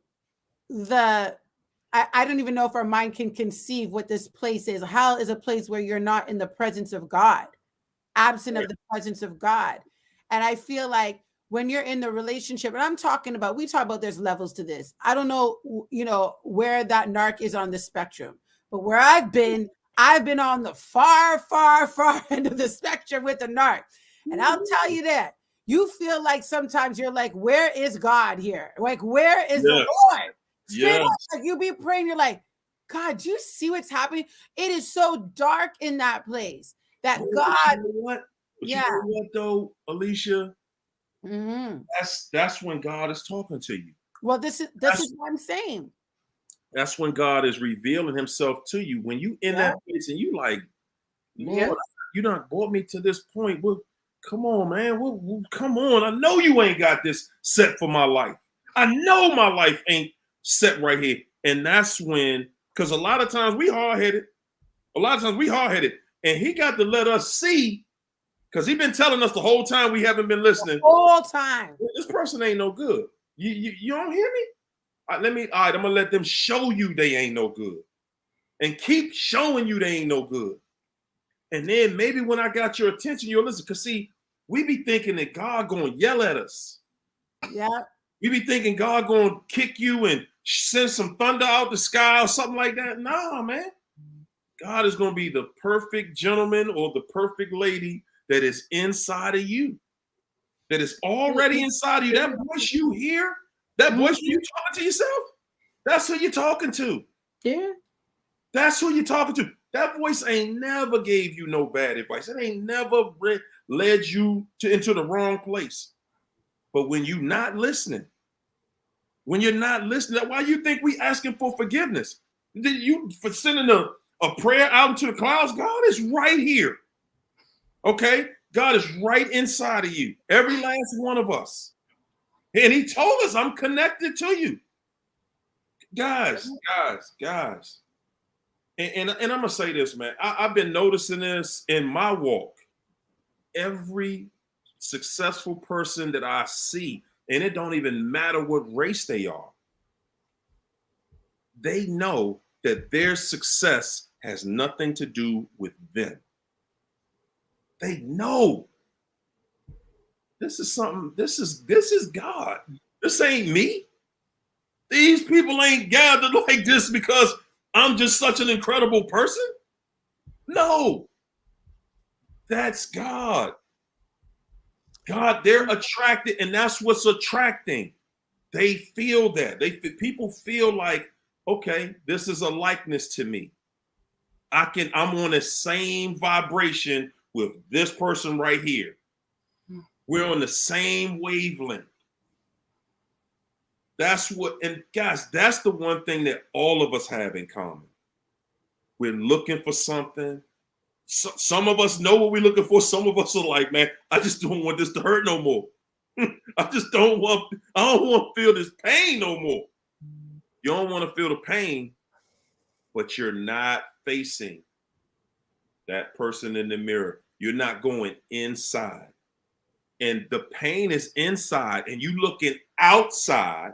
I don't even know if our mind can conceive what this place is. Hell is a place where you're not in the presence of God, absent of the presence of God. And I feel like when you're in the relationship, and we talk about there's levels to this. I don't know, where that narc is on the spectrum, but where I've been on the far, far, far end of the spectrum with the narc. And I'll tell you that you feel like sometimes you're like, where is God here? Like, where is the Lord? Straight up, like you be praying, you're like, God, do you see what's happening? It is so dark in that place that God. You know what? But you know what though, Alicia? Mm-hmm. That's when God is talking to you. Well, this is what I'm saying. That's when God is revealing himself to you. When you in that place and you like, Lord, you done brought me to this point. Well, come on, man. Come on. I know you ain't got this set for my life. I know my life ain't set right here. And that's when, because a lot of times we hard-headed. And he got to let us see, because he been telling us the whole time we haven't been listening. The whole time. This person ain't no good. You don't hear me? All right, I'm gonna let them show you they ain't no good. And keep showing you they ain't no good. And then maybe when I got your attention, you'll listen. Because see, we be thinking that God gonna yell at us. Yeah. We be thinking God gonna kick you and send some thunder out the sky or something like that. Nah, man. God is gonna be the perfect gentleman or the perfect lady that is inside of you. That is already inside of you. That voice you hear, that voice when you talking to yourself, that's who you're talking to. Yeah. That's who you're talking to. That voice ain't never gave you no bad advice. It ain't never led you into the wrong place. But when you're not listening, that's why you think we asking for forgiveness. You for sending a prayer out into the clouds, God is right here. Okay? God is right inside of you. Every last one of us. And he told us, I'm connected to you. Guys. And I'm going to say this, man. I've been noticing this in my walk. Every successful person that I see, and it don't even matter what race they are, they know that their success has nothing to do with them. They know. This is something, this is God. This ain't me. These people ain't gathered like this because I'm just such an incredible person. No. That's God. God, they're attracted, and that's what's attracting. They feel that. People feel like, okay, this is a likeness to me. I'm on the same vibration with this person right here. We're on the same wavelength. That's what, and guys, that's the one thing that all of us have in common. We're looking for something. Some of us know what we're looking for. Some of us are like, man, I just don't want this to hurt no more. I don't want to feel this pain no more. You don't want to feel the pain, but you're not facing that person in the mirror. You're not going inside. And the pain is inside, and you looking outside.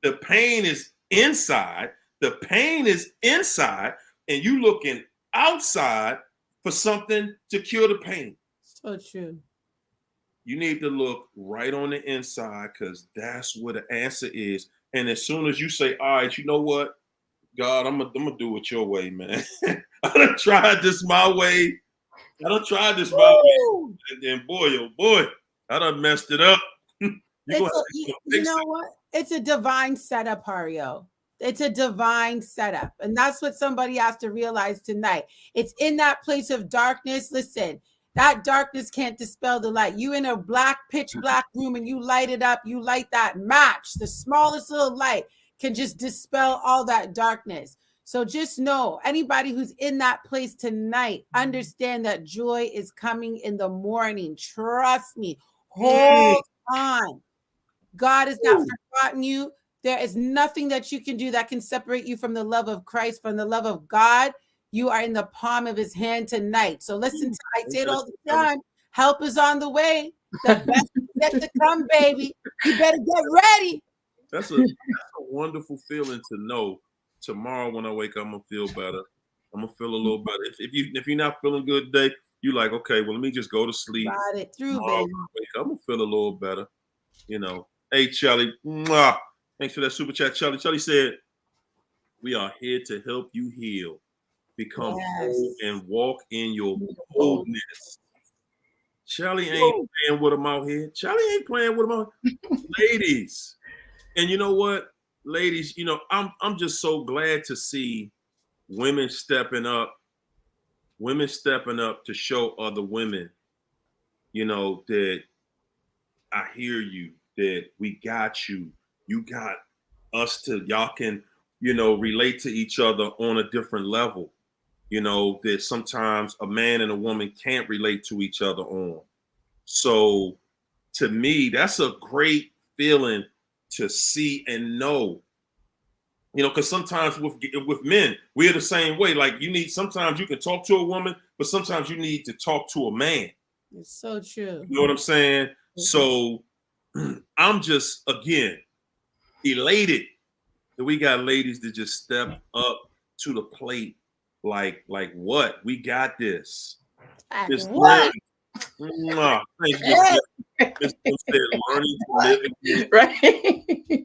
The pain is inside. The pain is inside, and you looking outside for something to cure the pain. So true. You need to look right on the inside, because that's where the answer is. And as soon as you say, all right, you know what, God, I'm gonna do it your way, man. I done tried this my way. And boy, oh boy, I done messed it up. You know what? It's a divine setup, Hario. It's a divine setup. And that's what somebody has to realize tonight. It's in that place of darkness. Listen, that darkness can't dispel the light. You in a pitch black room and you light it up. You light that match. The smallest little light can just dispel all that darkness. So just know, anybody who's in that place tonight, understand that joy is coming in the morning. Trust me. Hold on. God has not forgotten you. There is nothing that you can do that can separate you from the love of Christ, from the love of God. You are in the palm of his hand tonight. So listen, I say it all the time. Help is on the way. The best is yet to come, baby. You better get ready. That's a wonderful feeling to know. Tomorrow when I wake up, I'm gonna feel better. I'm gonna feel a little better. If you're not feeling good today, you like, okay, well, let me just go to sleep. Ride it through, tomorrow, baby. I'm gonna feel a little better. You know. Hey, Charlie. Mwah. Thanks for that super chat, Charlie. Charlie said, we are here to help you heal, become whole, and walk in your boldness. Charlie ain't playing with them out here. Charlie ain't playing with them out here. Ladies. And you know what? Ladies, you know, I'm just so glad to see women stepping up to show other women, you know, that I hear you, that we got you. You got us to, y'all can, you know, relate to each other on a different level. You know, that sometimes a man and a woman can't relate to each other on. So to me, that's a great feeling to see and know, you know, because sometimes with men, we're the same way. Like sometimes you can talk to a woman, but sometimes you need to talk to a man. It's so true. You know what I'm saying? Mm-hmm. So I'm just, again, elated that we got ladies that just step up to the plate. Like what? We got this. This what? Thank you. Learning to live again. Right.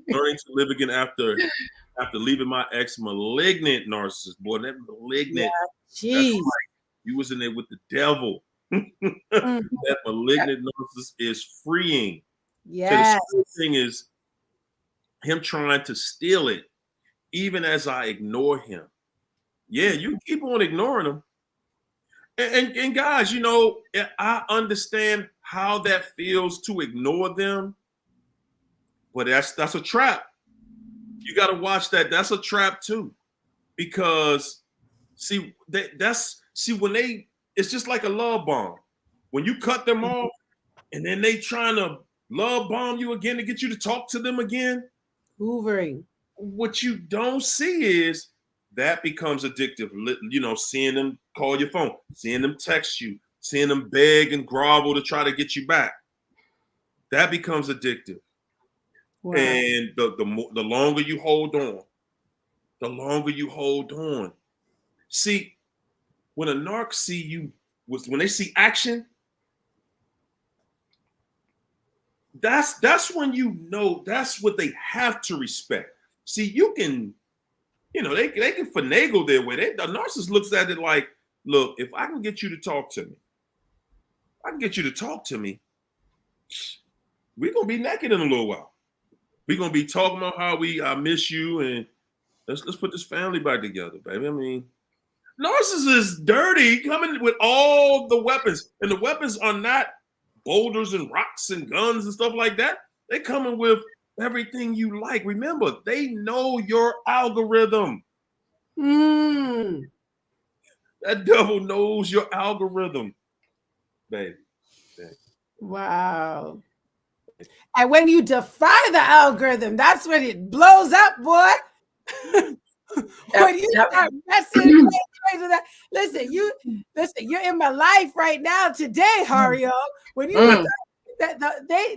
Learning to live again after leaving my ex, malignant narcissist. Boy, that malignant. Yeah, jeez. Like, you was in there with the devil. That malignant narcissist is freeing. Yeah. The thing is him trying to steal it, even as I ignore him. Yeah, you keep on ignoring him. And guys, you know, I understand how that feels to ignore them, but that's a trap. You got to watch that. That's a trap too, because when it's just like a love bomb. When you cut them off, and then they trying to love bomb you again to get you to talk to them again. Hoovering. What you don't see is that becomes addictive. You know, seeing them call your phone, seeing them text you, seeing them beg and grovel to try to get you back. That becomes addictive. Wow. And the longer you hold on, the longer you hold on. See, when a narc see you, when they see action, that's when you know that's what they have to respect. See, you can, you know, they can finagle their way. The narcissist looks at it like, look, if I can get you to talk to me, we're gonna be naked in a little while. We're gonna be talking about how I miss you, and let's put this family back together, baby. I mean, narcissists is dirty, coming with all the weapons, and the weapons are not boulders and rocks and guns and stuff like that. They coming with everything you like. Remember, they know your algorithm. Mm. That devil knows your algorithm, baby. Wow. And when you defy the algorithm, that's when it blows up, boy. When you start messing, listen, you're in my life right now today, Hario. When you start, they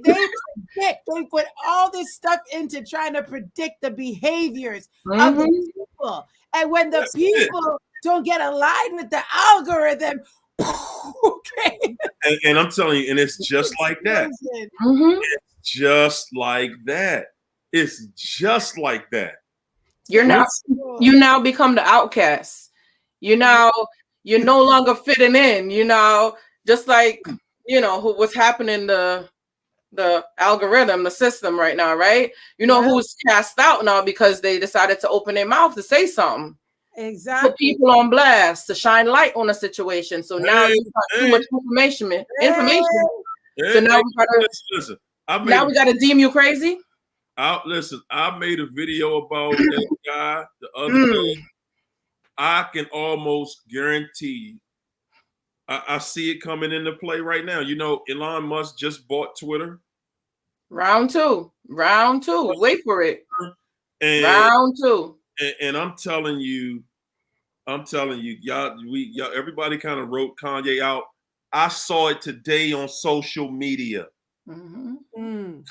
put all this stuff into trying to predict the behaviors of the people, and when the people don't get aligned with the algorithm, okay. And I'm telling you, and it's just like that. It's just like that. It's just like that. You now become the outcast. You're no longer fitting in, just like, what's happening the algorithm, the system right now, right? Who's cast out now because they decided to open their mouth to say something. Exactly. Put people on blast to shine light on a situation. So now you got too much information. So now we gotta deem you crazy. Listen, I made a video about that guy the other day. I can almost guarantee I see it coming into play right now. Elon Musk just bought Twitter. Round two. Wait for it. Round two. And I'm telling you, y'all, everybody kind of wrote Kanye out. I saw it today on social media.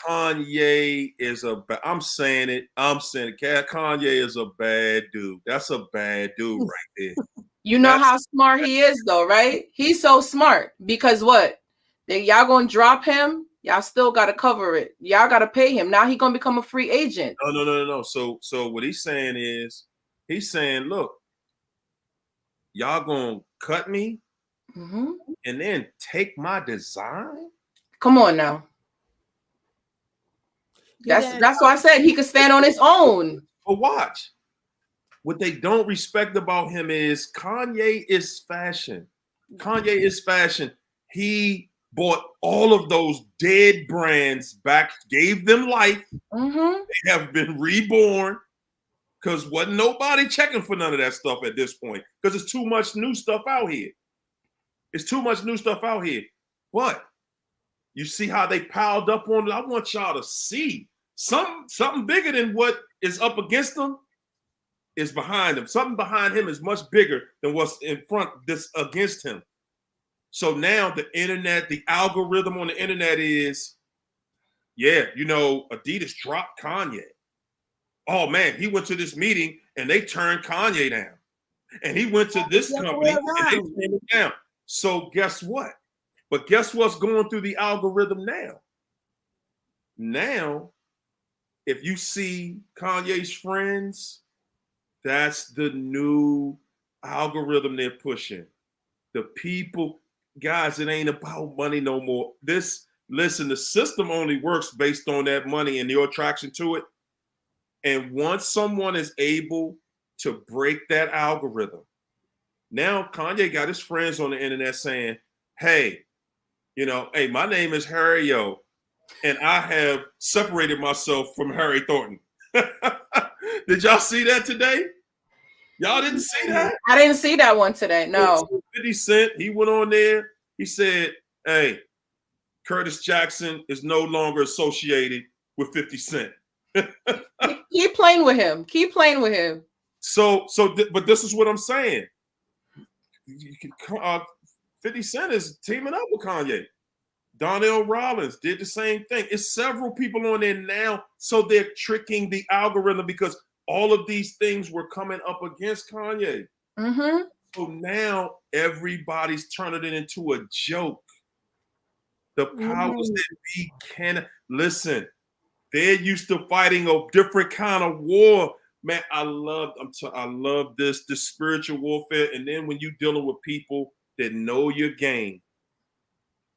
Kanye is I'm saying it. Kanye is a bad dude. That's a bad dude right there. How smart he is, though, right? He's so smart because what? Y'all gonna drop him? Y'all still gotta cover it. Y'all gotta pay him. Now he gonna become a free agent. No. So what he's saying is, look, y'all gonna cut me and then take my design? Come on now. That's why I said he could stand on his own. But watch. What they don't respect about him is Kanye is fashion. He bought all of those dead brands back, gave them life. They have been reborn because wasn't nobody checking for none of that stuff at this point because it's too much new stuff out here. But you see how they piled up on it? I want y'all to see something bigger than what is up against them is behind him. Something behind him is much bigger than what's in front this against him. So now the internet, the algorithm on the internet is, Adidas dropped Kanye. Oh man, he went to this meeting and they turned Kanye down. And he went to this company and they turned him down. So guess what? But guess what's going through the algorithm now? Now, if you see Kanye's friends, that's the new algorithm they're pushing. The people, guys, it ain't about money no more. Listen, the system only works based on that money and your attraction to it. And once someone is able to break that algorithm, now Kanye got his friends on the internet saying, hey, my name is Hario, and I have separated myself from Harry Thornton. Did y'all see that today? Y'all didn't see that? I didn't see that one today. No. 50 Cent, he went on there. He said, hey, Curtis Jackson is no longer associated with 50 Cent. Keep playing with him. But this is what I'm saying. 50 Cent is teaming up with Kanye. Donnell Rollins did the same thing. It's several people on there now. So they're tricking the algorithm because all of these things were coming up against Kanye. So now everybody's turning it into a joke. The powers that be can listen. They're used to fighting a different kind of war. Man, I love this spiritual warfare. And then when you're dealing with people that know your game,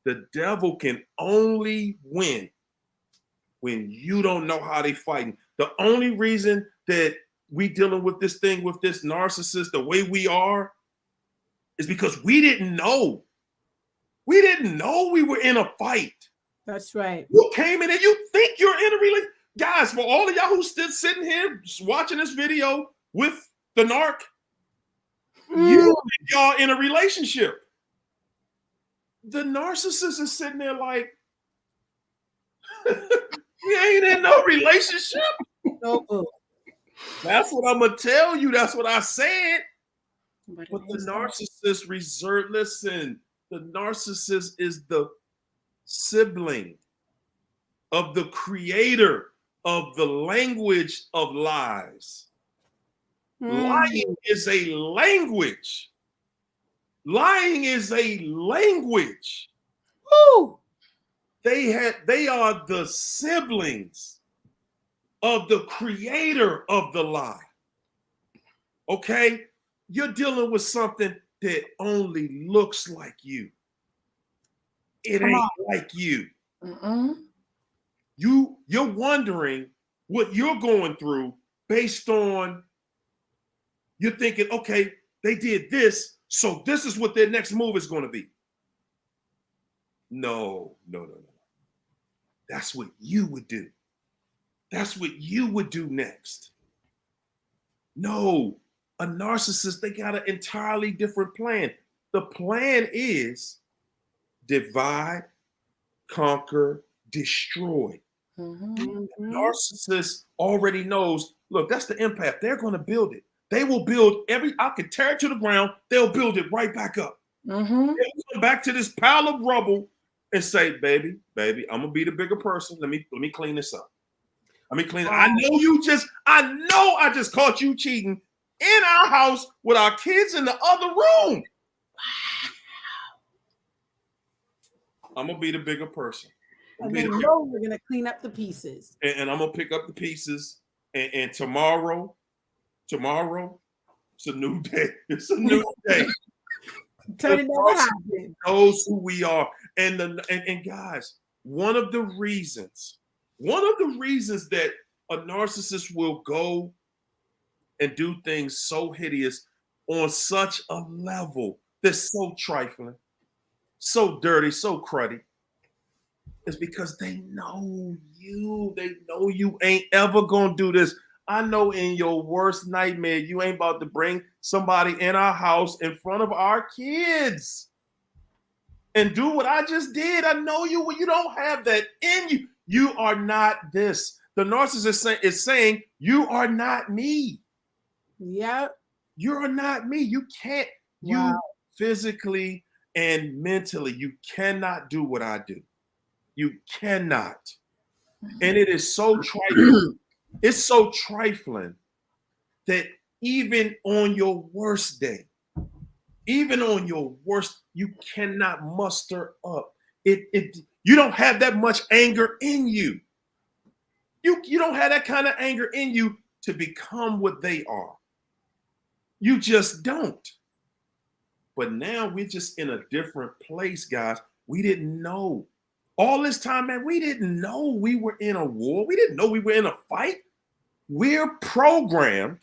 the devil can only win when you don't know how they fighting. The only reason that we dealing with this thing with this narcissist the way we are is because we didn't know. We didn't know we were in a fight. That's right. You came in and you think you're in a relationship. guys, for all of y'all who still sitting here watching this video with the narc, you think y'all in a relationship. The narcissist is sitting there like, we ain't in no relationship. No. That's what I'm gonna tell you. That's what I said. But the narcissist listen, the narcissist is the sibling of the creator of the language of lies. Lying is a language. Lying is a language. Woo! They are the siblings of the creator of the lie. Okay? You're dealing with something that only looks like you. It ain't like you. You're wondering what you're going through based on you're thinking, okay, they did this, so this is what their next move is going to be. No. That's what you would do. That's what you would do next. No, a narcissist, they got an entirely different plan. The plan is divide, conquer, destroy. Narcissist already knows, look, that's the empath. They're going to build it. They will build I could tear it to the ground. They'll build it right back up. They'll come back to this pile of rubble and say, baby, I'm going to be the bigger person. Let me clean this up. Let me clean it. I know I just caught you cheating in our house with our kids in the other room. I'm going to be the bigger person. And then we're going to clean up the pieces. And I'm going to pick up the pieces. And tomorrow, it's a new day. It's a new day. Knows who we are. And guys, one of the reasons that a narcissist will go and do things so hideous on such a level that's so trifling, so dirty, so cruddy, is because they know you. They know you ain't ever gonna do this. I know in your worst nightmare, you ain't about to bring somebody in our house in front of our kids and do what I just did. I know you don't have that in you. You are not this. The narcissist is saying, you are not me. Yep. You're not me. You can't, you physically and mentally, you cannot do what I do. You cannot. And it is so trifling. It's so trifling that even on your worst day, you cannot muster up. You don't have that much anger in you. You don't have that kind of anger in you to become what they are. You just don't. But now we're just in a different place, guys. We didn't know. All this time, man, we didn't know we were in a war. We didn't know we were in a fight. We're programmed.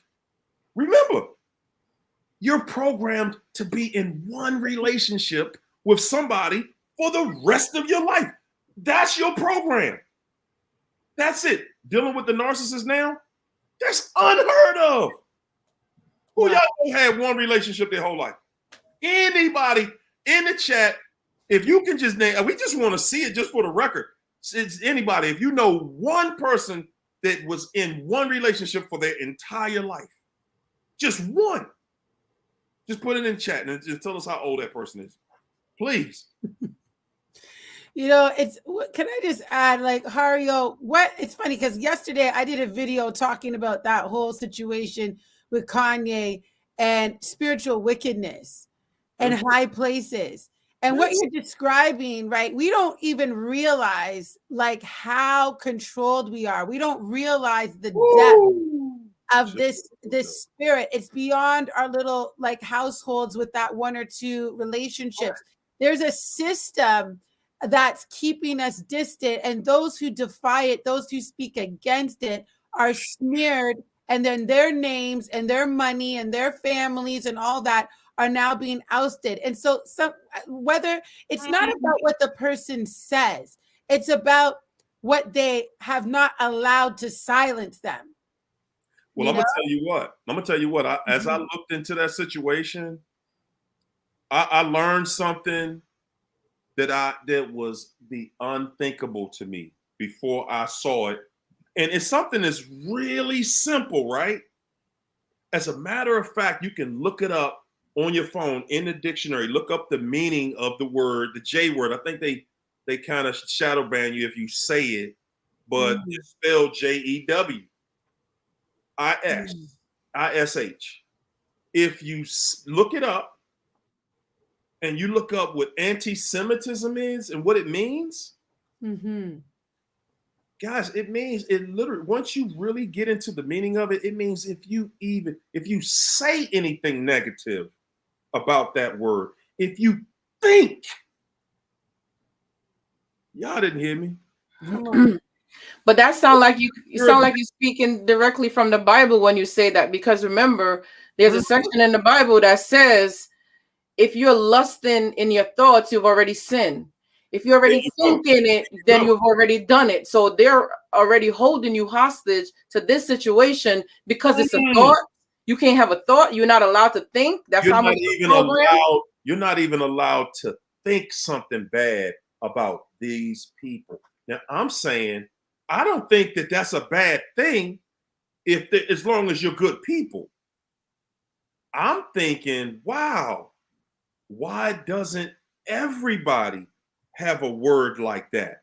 Remember, you're programmed to be in one relationship with somebody for the rest of your life. That's your program. That's it. Dealing with the narcissist now, that's unheard of. Who y'all had one relationship their whole life? Anybody in the chat, if you can just name, we just want to see it just for the record. It's anybody, if you know one person that was in one relationship for their entire life, just one, just put it in chat and just tell us how old that person is, please. Can I just add, like, Hario, it's funny because yesterday I did a video talking about that whole situation with Kanye and spiritual wickedness and high places. And what you're describing, right? We don't even realize like how controlled we are. We don't realize the depth of this spirit. It's beyond our little like households with that one or two relationships. There's a system that's keeping us distant, and those who defy it, those who speak against it, are smeared, and then their names and their money and their families and all that are now being ousted. And whether it's not about what the person says, it's about what they have not allowed to silence them. Well, I'm gonna tell you what. As I looked into that situation, I learned something that was the unthinkable to me before I saw it. And it's something that's really simple, right? As a matter of fact, you can look it up on your phone in the dictionary, look up the meaning of the word, the J word. I think they kind of shadow ban you if you say it, but it's spelled JEWISISH. If you look it up and you look up what anti-Semitism is and what it means, guys, it literally, once you really get into the meaning of it, it means if you say anything negative about that word, if you think, y'all didn't hear me. But that sound like you're speaking directly from the Bible when you say that, because remember, there's a section in the Bible that says, if you're lusting in your thoughts, you've already sinned. If you're already thinking it, then you've already done it. So they're already holding you hostage to this situation because it's a thought. You can't have a thought. You're not allowed to think. That's how much you're not even allowed to think something bad about these people. Now, I'm saying, I don't think that that's a bad thing as long as you're good people. I'm thinking, wow, why doesn't everybody have a word like that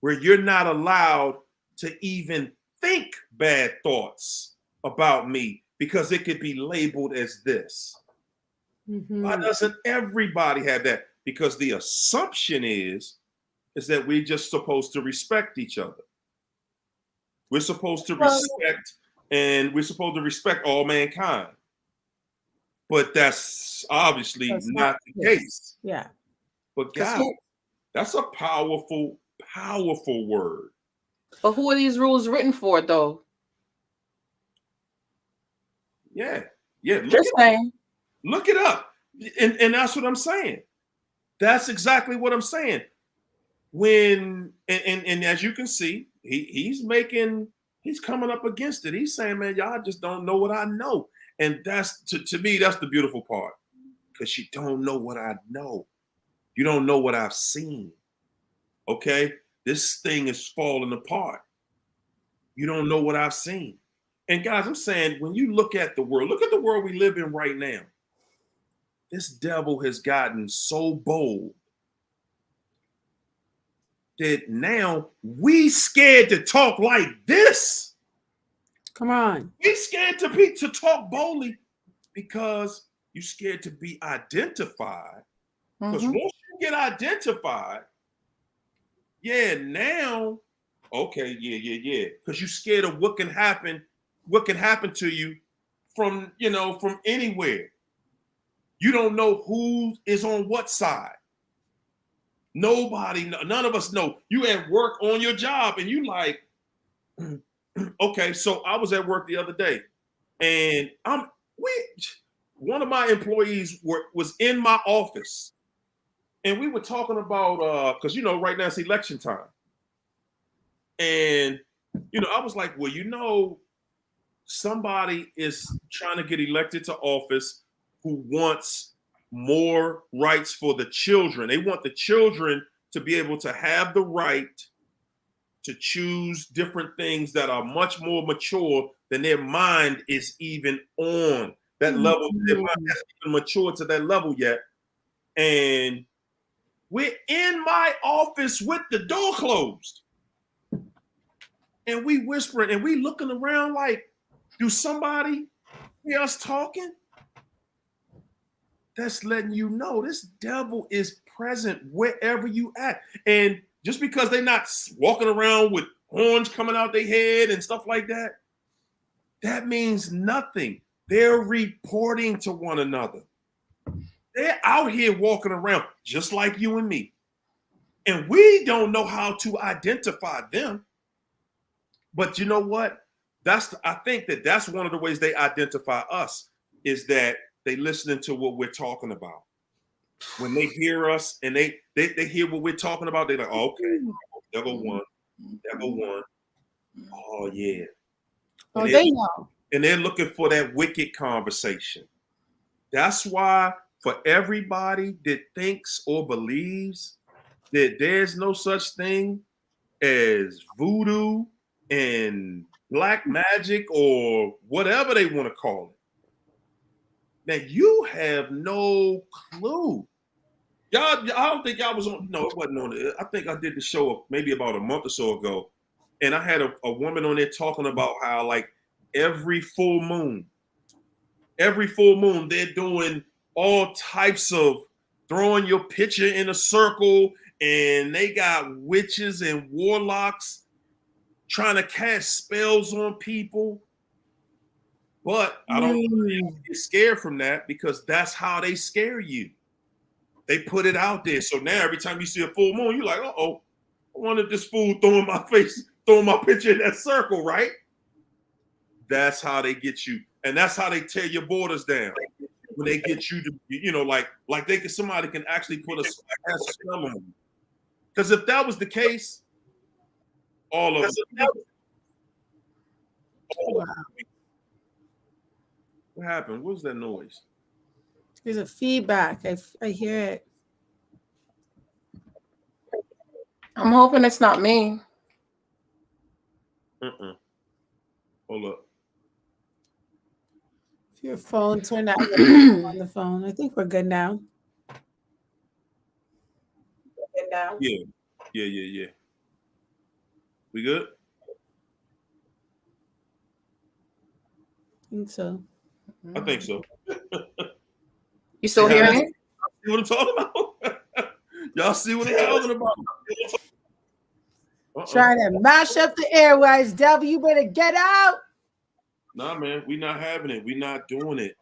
where you're not allowed to even think bad thoughts about me because it could be labeled as this? Why doesn't everybody have that? Because the assumption is that we're just supposed to respect each other. We're supposed to respect all mankind. But that's obviously not the case. Yeah. But God, that's a powerful, powerful word. But who are these rules written for, though? Yeah. Look it up. And that's what I'm saying. That's exactly what I'm saying. When and as you can see, he's coming up against it. He's saying, man, y'all just don't know what I know. And that's to me, that's the beautiful part. Because you don't know what I know. You don't know what I've seen. Okay? This thing is falling apart. You don't know what I've seen. And guys, I'm saying, when you look at the world we live in right now. This devil has gotten so bold that now we scared to talk like this. Come on. We scared to talk boldly because you're scared to be identified. Because once you get identified, now, okay, because you're scared of what can happen to you from anywhere. You don't know who is on what side. None of us know. You at work on your job and you like, okay, so I was at work the other day and one of my employees was in my office and we were talking about, because, right now it's election time. And, I was like, well, somebody is trying to get elected to office who wants more rights for the children. They want the children to be able to have the right to choose different things that are much more mature than their mind is even on that level. Their mind hasn't even matured to that level yet. And we're in my office with the door closed. And we whispering and we looking around like, do somebody hear us talking? That's letting you know this devil is present wherever you at. And just because they're not walking around with horns coming out their head and stuff like that, that means nothing. They're reporting to one another. They're out here walking around just like you and me. And we don't know how to identify them. But you know what? I think that's one of the ways they identify us is that they listening to what we're talking about. When they hear us and they hear what we're talking about, they're like, oh, okay, devil one, Never won. Oh yeah. Oh, they know. And they're looking for that wicked conversation. That's why for everybody that thinks or believes that there's no such thing as voodoo and black magic or whatever they want to call it. Now you have no clue. Y'all, I don't think y'all was on. No, it wasn't on it. I think I did the show maybe about a month or so ago, and I had a woman on there talking about how like every full moon, they're doing all types of throwing your picture in a circle, and they got witches and warlocks trying to cast spells on people. But I don't get scared from that because that's how they scare you. They put it out there. So now every time you see a full moon, you're like, uh-oh, I wanted this fool throwing my picture in that circle, right? That's how they get you. And that's how they tear your borders down. When they get you to, like somebody can actually put a spell on you. Because if that was the case, all of them. Wow. What happened? What was that noise? There's a feedback. I hear it. I'm hoping it's not me. Hold up. If your phone turned out on the phone, I think we're good now. Yeah. We good? I think so. You still hearing it? See what I'm talking about? Y'all see what I'm talking about? Trying to mash up the airways, devil. You better get out. Nah, man, we not having it. We not doing it.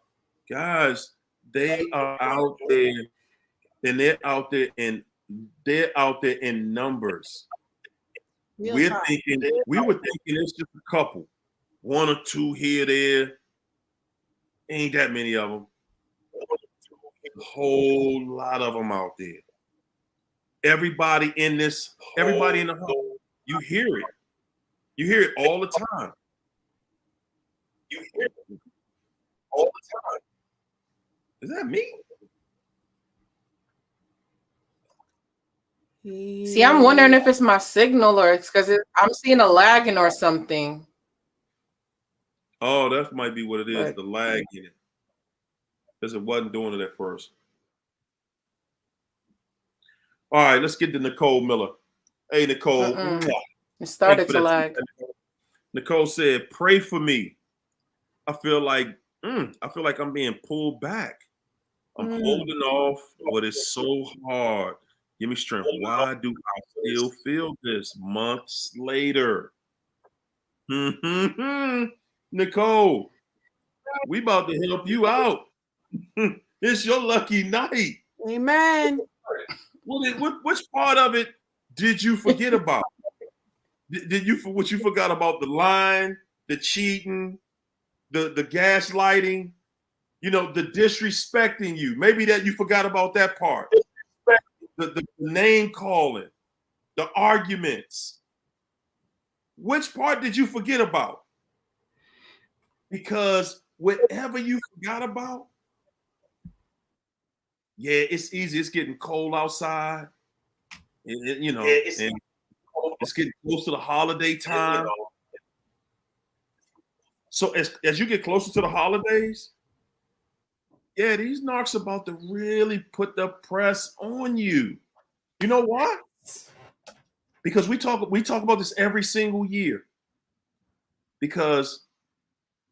Guys, they are out there, and they're out there in numbers. We were thinking it's just a couple. One or two here, there. Ain't that many of them. A whole lot of them out there. Everybody in the home, you hear it. You hear it all the time. Is that me? See, I'm wondering if it's my signal or it's because I'm seeing a lagging or something. Oh, that might be what it is, the lag in it. Because it wasn't doing it at first. All right, let's get to Nicole Miller. Hey, Nicole. It started to lag. Nicole said, "Pray for me. I feel like I'm being pulled back. I'm holding off, but it's so hard. Give me strength. Why do I still feel this months later?" Nicole, we about to help you out. It's your lucky night. Amen. Which part of it did you forget about? Did you forgot about the lying, the cheating, the gaslighting, the disrespecting you? Maybe that you forgot about that part. The name calling, the arguments. Which part did you forget about? Because whatever you forgot about, yeah, it's easy. It's getting cold outside. It's getting close to the holiday time. So as you get closer to the holidays, yeah, these narcs are about to really put the press on you. You know why? Because we talk about this every single year. Because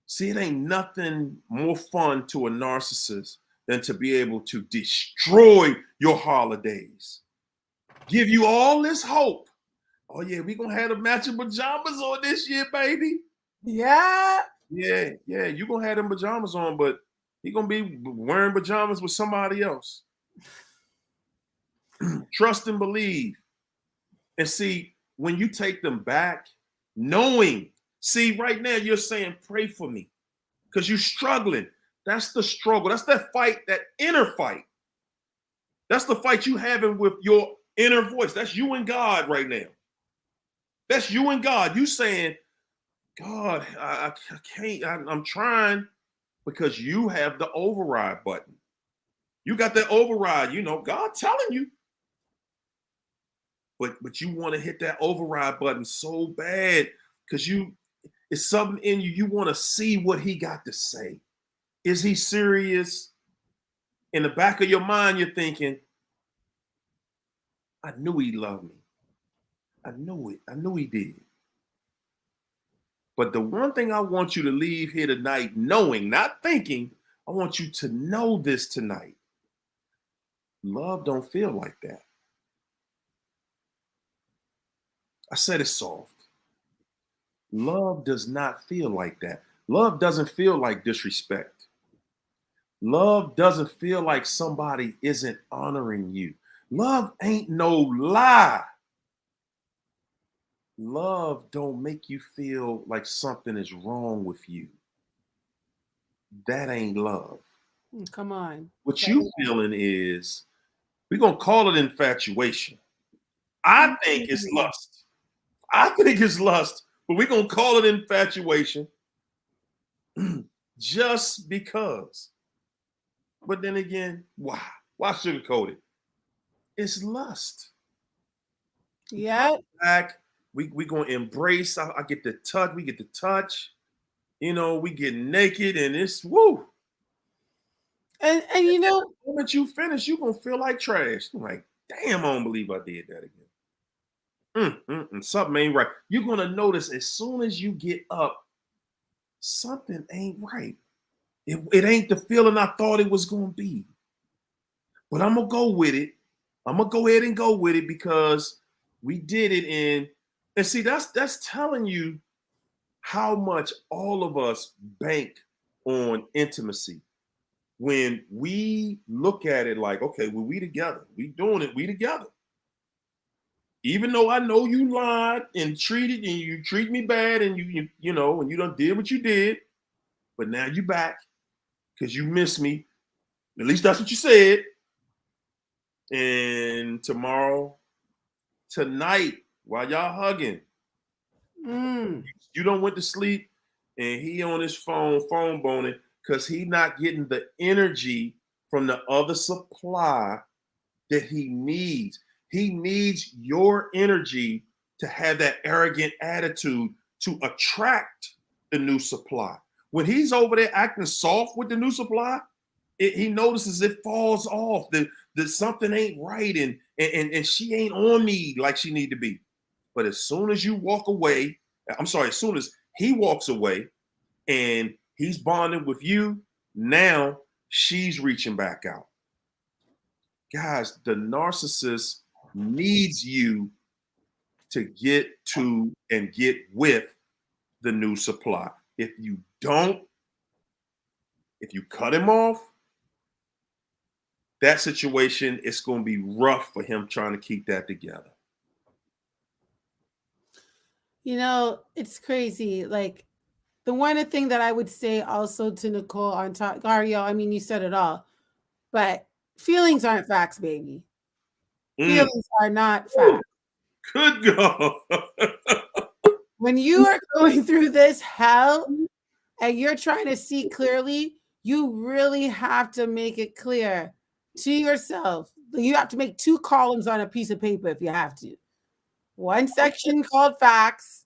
see, it ain't nothing more fun to a narcissist than to be able to destroy your holidays. Give you all this hope. Oh yeah, we gonna have the matching pajamas on this year, baby. Yeah. Yeah, you gonna have them pajamas on, but he gonna be wearing pajamas with somebody else. Trust and believe. And see, when you take them back, knowing, see, right now you're saying, pray for me. Because you're struggling. That's the struggle. That's that fight, that inner fight. That's the fight you having with your inner voice. That's you and God right now. That's you and God. You saying, God, I can't, I'm trying, because you have the override button. You got that override, you know, God telling you. But you want to hit that override button so bad because it's something in you. You want to see what he got to say. Is he serious? In the back of your mind, you're thinking, I knew he loved me. I knew it. I knew he did. But the one thing I want you to leave here tonight knowing, not thinking, I want you to know this tonight. Love don't feel like that. I said it's soft. Love does not feel like that. Love doesn't feel like disrespect. Love doesn't feel like somebody isn't honoring you. Love ain't no lie. Love don't make you feel like something is wrong with you. That ain't love. Come on. What you feeling is, we're going to call it infatuation. I think it's lust. I think it's lust, but we're going to call it infatuation just because. But then again, why? Why sugarcoat it? It's lust. Yeah. Back, we going to embrace. I get to touch. We get to touch. You know, we get naked and it's woo. And you know, the moment you finish, you're going to feel like trash. I'm like, damn, I don't believe I did that again. Something ain't right. You're going to notice as soon as you get up, something ain't right. It ain't the feeling I thought it was going to be. But I'm going to go with it. I'm going to go ahead and go with it because we did it and see, that's telling you how much all of us bank on intimacy. When we look at it like, okay, well, we together. We doing it. We together. Even though I know you lied and you treat me bad and you know, and you done did what you did, but now you back because you miss me. At least that's what you said. And tonight, while y'all hugging, you don't went to sleep and he on his phone boning because he not getting the energy from the other supply that he needs. He needs your energy to have that arrogant attitude to attract the new supply. When he's over there acting soft with the new supply, he notices it falls off. That something ain't right, and she ain't on me like she need to be. But as soon as you walk away, as soon as he walks away and he's bonding with you, now she's reaching back out. Guys, the narcissist needs you to get to and get with the new supply. If you don't, if you cut him off, that situation, it's going to be rough for him trying to keep that together. You know, it's crazy. Like, the one thing that I would say also to Nicole on top, Dario, I mean, you said it all, but feelings aren't facts, baby. Feelings are not facts. Good God. When you are going through this hell and you're trying to see clearly, you really have to make it clear to yourself. You have to make 2 columns on a piece of paper if you have to. One section called facts,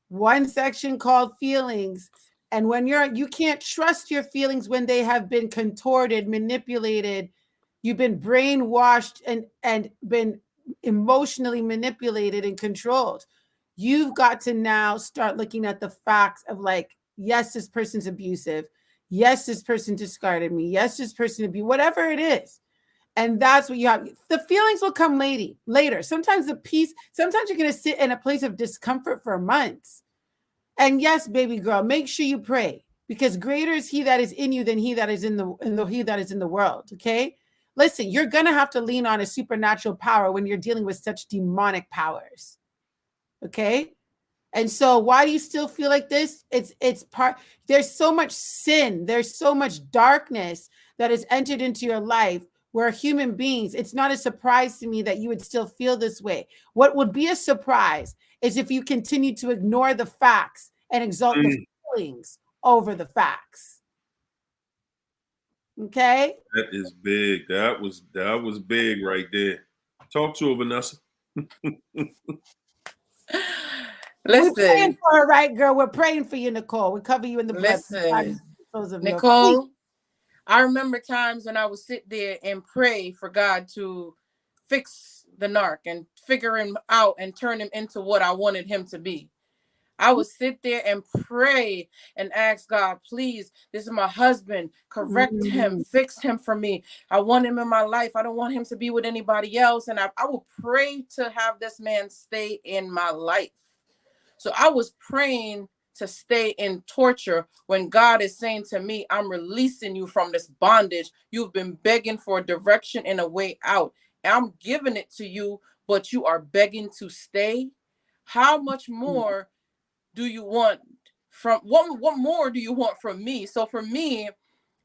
one section called feelings. And when you can't trust your feelings when they have been contorted, manipulated, you've been brainwashed and been emotionally manipulated and controlled. You've got to now start looking at the facts of like, yes, this person's abusive. Yes, this person discarded me. Yes, this person abused, whatever it is. And that's what you have. The feelings will come later. Sometimes sometimes you're going to sit in a place of discomfort for months. And yes, baby girl, make sure you pray because greater is he that is in you than he that is in the world. Okay. Listen, you're going to have to lean on a supernatural power when you're dealing with such demonic powers. Okay. And so why do you still feel like this? There's so much sin. There's so much darkness that has entered into your life. We're human beings. It's not a surprise to me that you would still feel this way. What would be a surprise is if you continue to ignore the facts and exalt the feelings over the facts. Okay? That is big. That was big right there. Talk to her, Vanessa. We're praying Listen, for her, right, girl? We're praying for you, Nicole. We cover you in the blood. listen, Of Nicole, I remember times when I would sit there and pray for God to fix the narc and figure him out and turn him into what I wanted him to be. I would sit there and pray and ask God, please, this is my husband, correct him, fix him for me. I want him in my life. I don't want him to be with anybody else. And I would pray to have this man stay in my life. So I was praying to stay in torture when God is saying to me, I'm releasing you from this bondage. You've been begging for a direction and a way out. I'm giving it to you, but you are begging to stay. How much more do you want from what more do you want from me? So for me,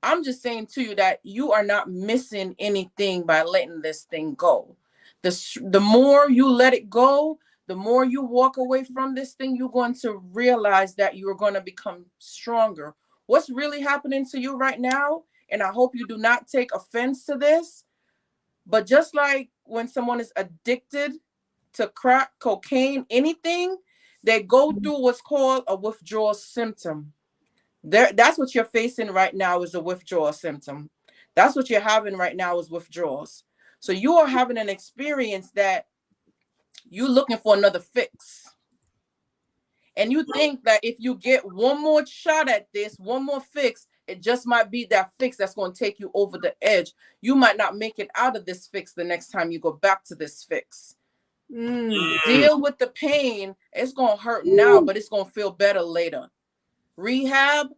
I'm just saying to you that you are not missing anything by letting this thing go. The more you let it go, the more you walk away from this thing, you're going to realize that you're going to become stronger. What's really happening to you right now, and I hope you do not take offense to this, but just like when someone is addicted to crack, cocaine, anything, they go through what's called a withdrawal symptom. That's what you're facing right now is a withdrawal symptom. That's what you're having right now is withdrawals. So you are having an experience that you're looking for another fix. And you think that if you get one more shot at this, one more fix, it just might be that fix that's going to take you over the edge. You might not make it out of this fix the next time you go back to this fix. Deal with the pain. It's going to hurt now, but it's going to feel better later. Rehab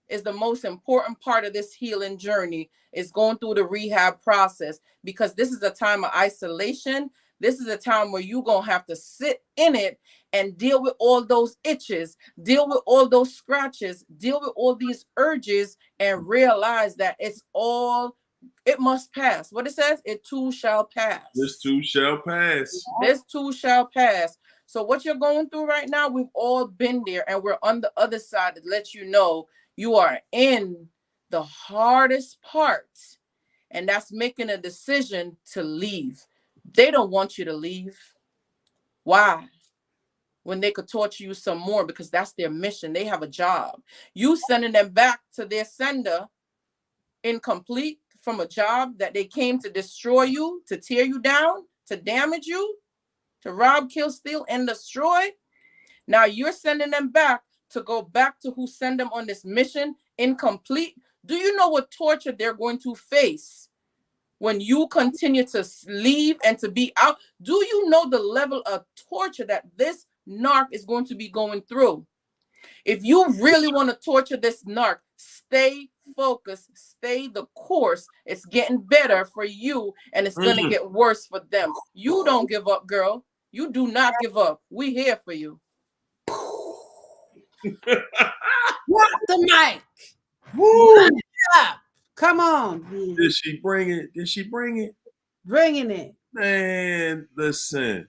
is the most important part of this healing journey, is going through the rehab process, because this is a time of isolation. This is a time where you're going to have to sit in it and deal with all those itches, deal with all those scratches, deal with all these urges, and realize that it must pass. What it says, it too shall pass. This too shall pass. This too shall pass. So what you're going through right now, we've all been there, and we're on the other side to let you know you are in the hardest part, and that's making a decision to leave. They don't want you to leave. Why? When they could torture you some more, because that's their mission. They have a job. You sending them back to their sender incomplete from a job that they came to destroy you, to tear you down, to damage you, to rob, kill, steal, and destroy. Now you're sending them back to go back to who sent them on this mission incomplete. Do you know what torture they're going to face when you continue to leave and to be out? Do you know the level of torture that this narc is going to be going through? If you really want to torture this narc, stay focused, stay the course. It's getting better for you, and it's going to get worse for them. You don't give up, girl. You do not give up. We here for you. Drop the mic. Woo! Up. Come on. Did she bring it? Did she bring it? Bringing it. Man, listen.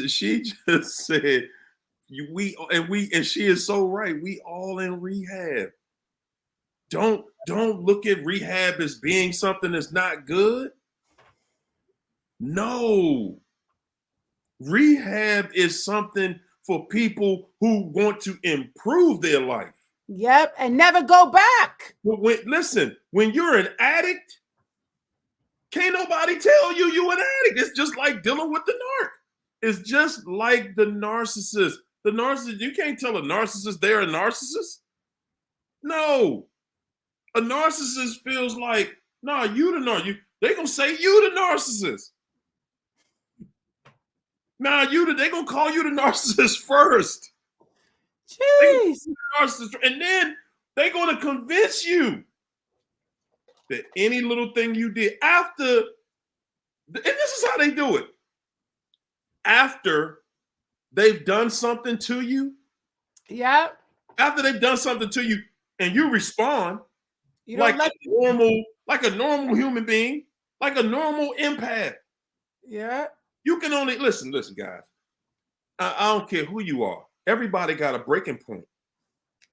She just said and she is so right. We all in rehab. Don't look at rehab as being something that's not good. No. Rehab is something for people who want to improve their life. Yep, and never go back. Listen, when you're an addict, can't nobody tell you you're an addict. It's just like dealing with the narc. It's just like the narcissist. The narcissist, you can't tell a narcissist they're a narcissist. No. A narcissist feels like, nah, you the narc. They gonna say you the narcissist. Nah, they gonna call you the narcissist first. Jeez. And then they're gonna convince you that any little thing you did after, and this is how they do it. After they've done something to you. Yeah. After they've done something to you and you respond like a normal human being, like a normal empath. Yeah. You can only listen, guys. I don't care who you are. Everybody got a breaking point.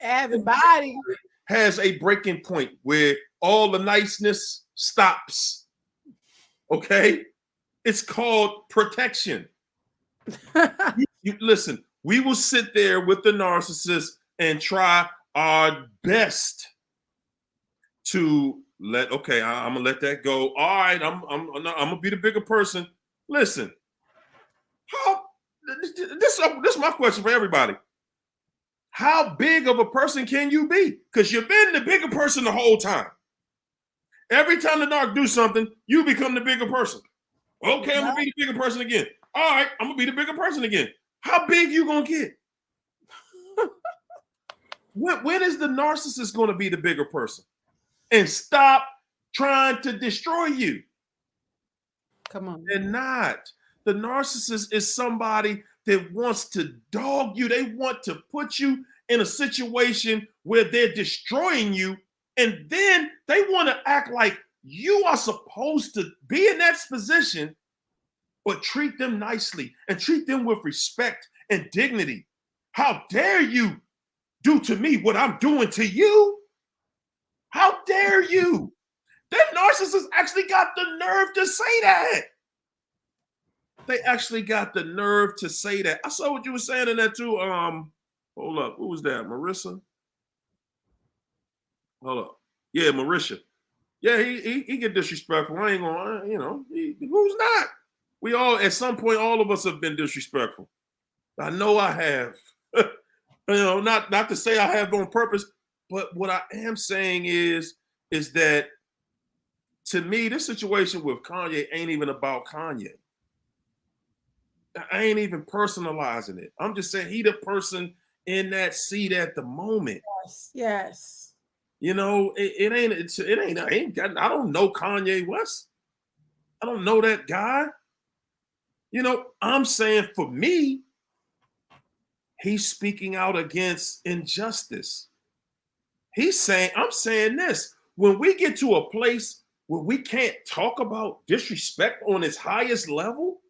Everybody has a breaking point where all the niceness stops. Okay? It's called protection. You listen, we will sit there with the narcissist and try our best to I'm gonna let that go. All right, I'm gonna be the bigger person. Listen, this is my question for everybody. How big of a person can you be? Because you've been the bigger person the whole time. Every time the narc do something, you become the bigger person. Okay, I'm gonna be the bigger person again. All right, I'm gonna be the bigger person again. How big you gonna get? When is the narcissist gonna be the bigger person and stop trying to destroy you? Come on. They're not. The narcissist is somebody that wants to dog you. They want to put you in a situation where they're destroying you, and then they want to act like you are supposed to be in that position, but treat them nicely and treat them with respect and dignity. How dare you do to me what I'm doing to you? How dare you? That narcissist actually got the nerve to say that. They actually got the nerve to say that. I saw what you were saying in that too. Hold up. Who was that? Marissa? Hold up. Yeah, Marisha. Yeah, he get disrespectful. I ain't gonna, who's not? We all, at some point, all of us have been disrespectful. I know I have. Not to say I have on purpose, but what I am saying is that to me, this situation with Kanye ain't even about Kanye. I ain't even personalizing it. I'm just saying he the person in that seat at the moment. Yes. I don't know Kanye West. I don't know that guy. I'm saying for me, he's speaking out against injustice. I'm saying this. When we get to a place where we can't talk about disrespect on its highest level,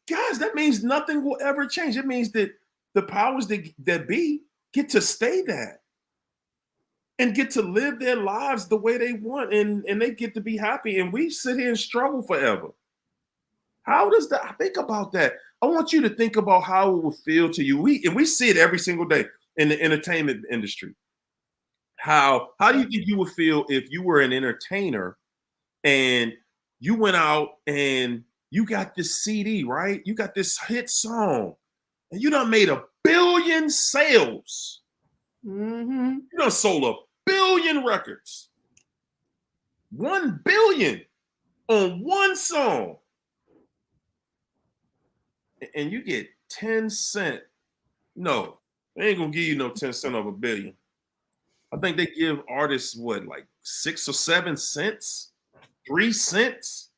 guys, that means nothing will ever change. It means that the powers that be get to stay that and get to live their lives the way they want, and they get to be happy, and we sit here and struggle forever. How does that? Think about that. I want you to think about how it would feel to you. We see it every single day in the entertainment industry. How do you think you would feel if you were an entertainer and you went out and you got this CD, right? You got this hit song, and you done made 1 billion sales. Mm-hmm. You done sold 1 billion records. 1 billion on one song. And you get 10 cents. No, they ain't gonna give you no 10 cents of 1 billion. I think they give artists like 6 or 7 cents, 3 cents.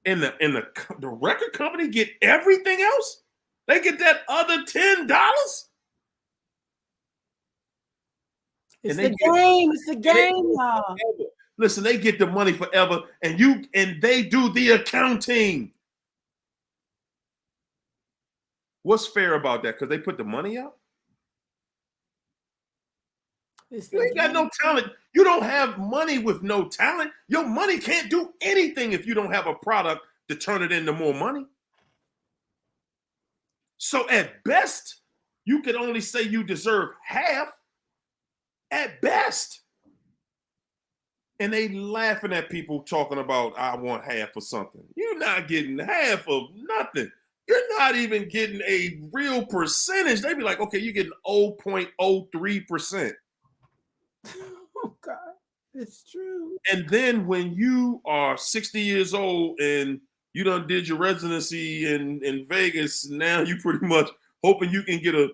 And the record company get everything else. They get that other $10. It's the game. It's the game, y'all. Listen, they get the money forever, and they do the accounting. What's fair about that? Because they put the money out? You ain't got no talent. You don't have money with no talent. Your money can't do anything if you don't have a product to turn it into more money. So at best, you could only say you deserve half. At best. And they laughing at people talking about, I want half of something. You're not getting half of nothing. You're not even getting a real percentage. They be like, okay, you're getting 0.03%. Oh God, it's true. And then when you are 60 years old and you done did your residency in Vegas, now you pretty much hoping you can get a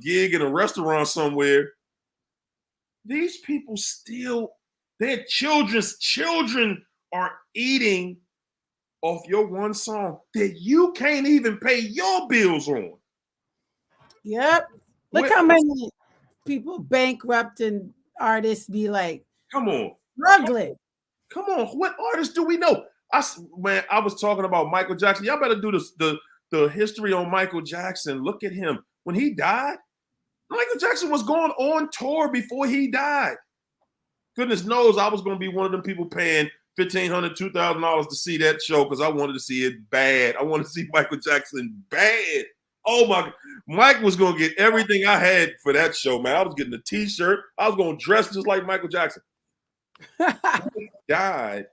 gig in a restaurant somewhere. These people still, their children's children are eating off your one song that you can't even pay your bills on. Yep. Look how many people bankrupt and artists be like, come on, struggling. Come on, what artists do we know? Man, I was talking about Michael Jackson. Y'all better do the history on Michael Jackson. Look at him. When he died, Michael Jackson was going on tour before he died. Goodness knows I was going to be one of them people paying $1,500, $2,000 to see that show because I wanted to see it bad. I wanted to see Michael Jackson bad. Oh my! Mike was going to get everything I had for that show, man. I was getting a T-shirt. I was going to dress just like Michael Jackson. He died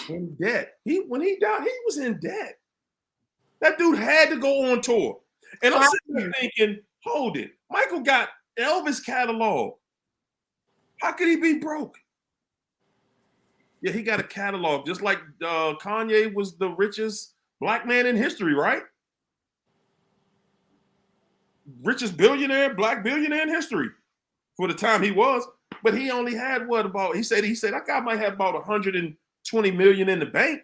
in debt. When he died, he was in debt. That dude had to go on tour. And I'm sitting there thinking, hold it. Michael got Elvis catalog. How could he be broke? Yeah, he got a catalog, just like Kanye was the richest black man in history, right? Richest billionaire, black billionaire in history for the time he was. But he only had what about? He said that guy might have about 120 million in the bank.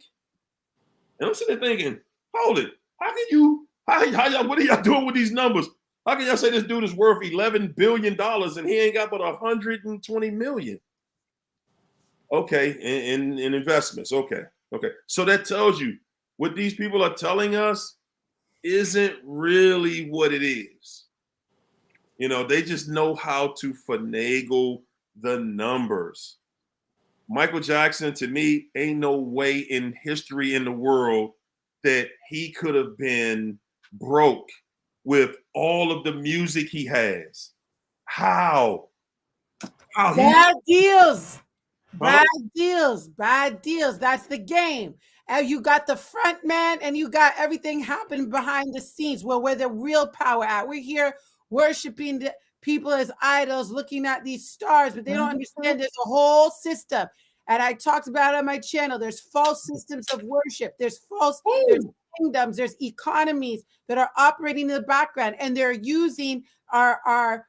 And I'm sitting there thinking, hold it. How can you? How y'all? What are y'all doing with these numbers? How can y'all say this dude is worth $11 billion and he ain't got but 120 million? Okay, in investments. Okay. So that tells you what these people are telling us isn't really what it is. You know, they just know how to finagle the numbers. Michael Jackson, to me, ain't no way in history in the world that he could have been broke with all of the music he has. How? Bad deals. Bad deals. That's the game. And you got the front man and you got everything happening behind the scenes where the real power at. We're here worshiping the people as idols, looking at these stars, but they don't understand there's a whole system. And I talked about it on my channel. There's false systems of worship. There's kingdoms, there's economies that are operating in the background, and they're using our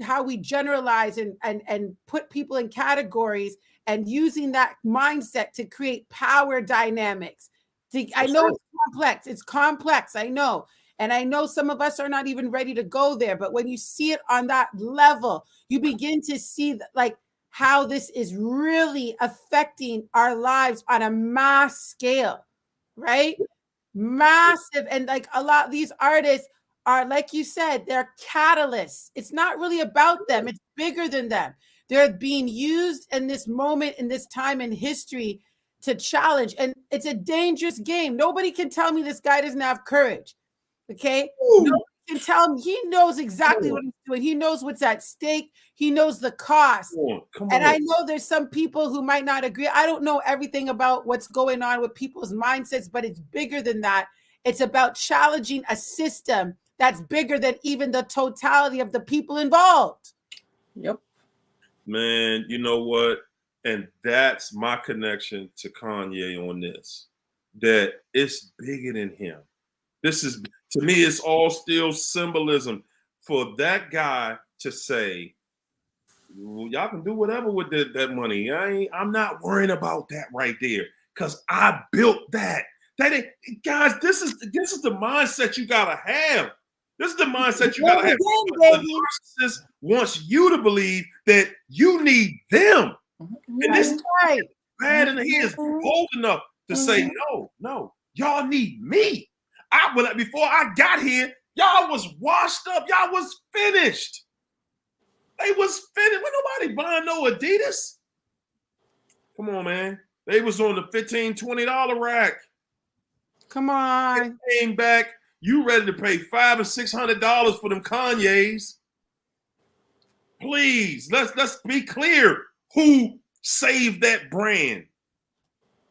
how we generalize and put people in categories and using that mindset to create power dynamics. I know it's complex. I know. And I know some of us are not even ready to go there, but when you see it on that level, you begin to see like how this is really affecting our lives on a mass scale, right? Massive. And like a lot of these artists are, like you said, they're catalysts. It's not really about them. It's bigger than them. They're being used in this moment, in this time in history to challenge. And it's a dangerous game. Nobody can tell me this guy doesn't have courage. Okay. Nobody can tell him. He knows exactly what he's doing. He knows what's at stake. He knows the cost. Come on. I know there's some people who might not agree. I don't know everything about what's going on with people's mindsets, but it's bigger than that. It's about challenging a system that's bigger than even the totality of the people involved. Yep. Man, you know what? And that's my connection to Kanye on this. That it's bigger than him. This is, to me, it's all still symbolism for that guy to say, well, y'all can do whatever with that money. I'm not worrying about that right there because I built that. Guys, this is the mindset you gotta have. This is the mindset you gotta have. The narcissist wants you to believe that you need them, and this is bad. And he is bold enough to say, no, y'all need me. Before I got here, y'all was washed up. Y'all was finished. They was finished. When nobody buying no Adidas. Come on, man. They was on the $15, $20 rack. Come on. They came back. You ready to pay $500 or $600 for them Kanyes? Please, let's be clear. Who saved that brand?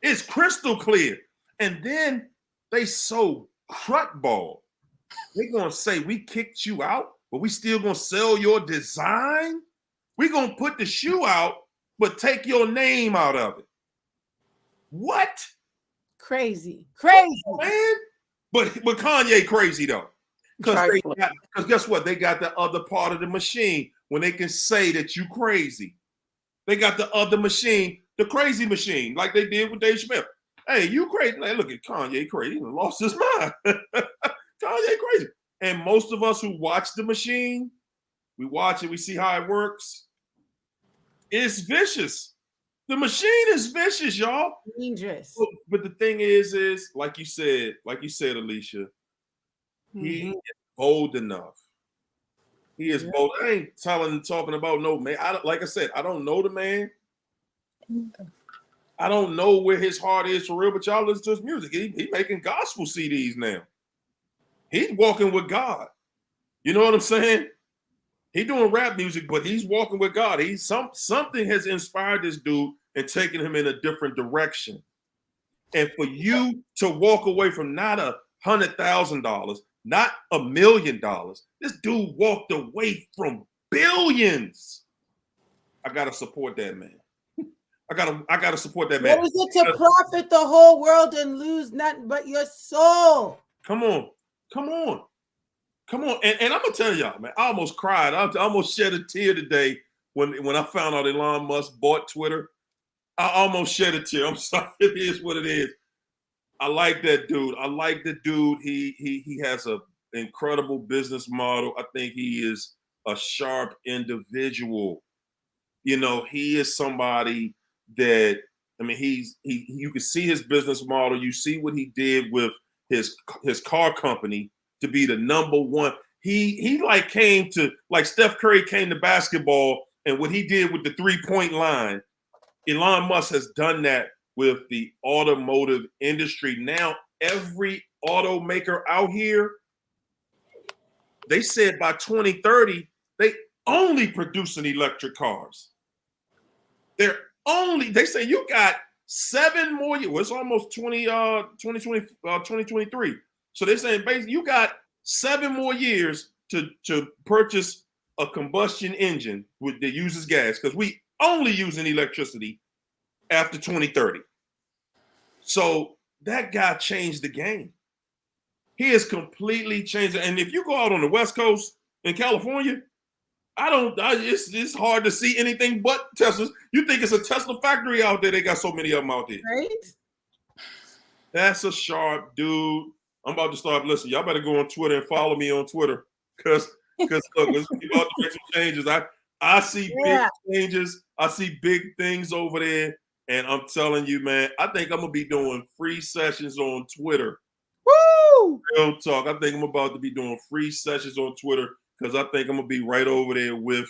It's crystal clear. And then they so crutball. They're gonna say we kicked you out, but we still gonna sell your design. We're gonna put the shoe out, but take your name out of it. What? Crazy, man. But Kanye crazy though, because guess what? They got the other part of the machine when they can say that you crazy. They got the other machine, the crazy machine, like they did with Dave Chappelle. Hey, you crazy? Like, look at Kanye crazy. He lost his mind. Kanye crazy. And most of us who watch the machine, we watch it, we see how it works. It's vicious. The machine is vicious, y'all. Dangerous. But the thing is like you said, Alicia, he is bold enough. He is bold. I ain't talking about no man. Like I said, I don't know the man. I don't know where his heart is for real, but y'all listen to his music. He making gospel CDs now. He's walking with God. You know what I'm saying? He doing rap music, but he's walking with God. Something has inspired this dude and taken him in a different direction. And for you to walk away from not $100,000, not $1 million, this dude walked away from billions. I gotta support that man. I gotta support that man. What is it to profit the whole world and lose nothing but your soul? Come on. And I'm gonna tell y'all, man, I almost cried. I almost shed a tear today when I found out Elon Musk bought Twitter. I almost shed a tear. I'm sorry, it is what it is. I like that dude. He has an incredible business model. I think he is a sharp individual. You know, he is somebody that, I mean, you can see his business model. You see what he did with his car company to be the number one. He like came to, like Steph Curry came to basketball, and what he did with the 3-point line, Elon Musk has done that with the automotive industry. Now, every automaker out here, they said by 2030, they only producing electric cars. They say you got 7 more years. Well, it's almost 2023. So they're saying basically you got 7 more years to purchase a combustion engine that uses gas, because we only using electricity after 2030. So that guy changed the game. He has completely changed it. And if you go out on the West Coast in California, it's hard to see anything but Teslas. You think it's a Tesla factory out there? They got so many of them out there. Right? That's a sharp dude. I'm about to start listening. Y'all better go on Twitter and follow me on Twitter, because look, we're about to make some changes. I see big changes. I see big things over there. And I'm telling you, man, I think I'm gonna be doing free sessions on Twitter. Woo! Real talk. I think I'm about to be doing free sessions on Twitter, because I think I'm gonna be right over there with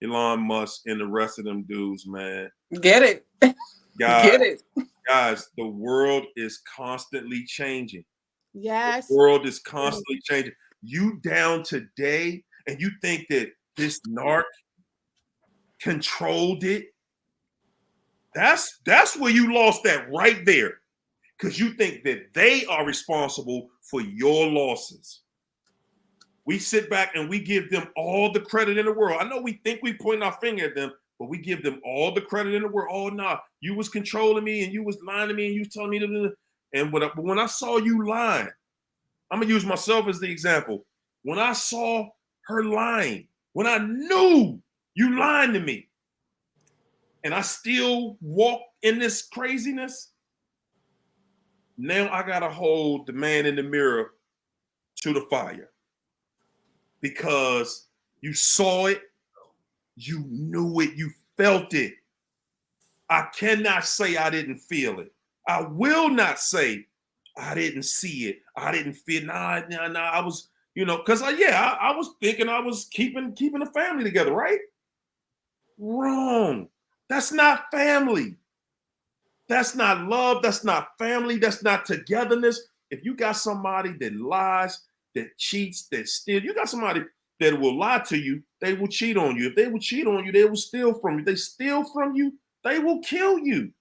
Elon Musk and the rest of them dudes, man. Get it. Guys, the world is constantly changing. Yes. The world is constantly changing. You down today and you think that this narc controlled it? That's where you lost that right there. Because you think that they are responsible for your losses. We sit back and we give them all the credit in the world. I know we think we point our finger at them, but we give them all the credit in the world. Oh, nah, you was controlling me and you was lying to me and you was telling me to. And when I saw you lying, I'm going to use myself as the example. When I saw her lying, when I knew you lying to me, and I still walk in this craziness, now I got to hold the man in the mirror to the fire. Because you saw it, you knew it, you felt it. I cannot say I didn't feel it. I will not say I didn't see it. I didn't feel, nah, I was, because I was thinking I was keeping the family together, right? Wrong. That's not family. That's not love. That's not family. That's not togetherness. If you got somebody that lies, that cheats, that steals, you got somebody that will lie to you, they will cheat on you. If they will cheat on you, they will steal from you. They steal from you, they will kill you.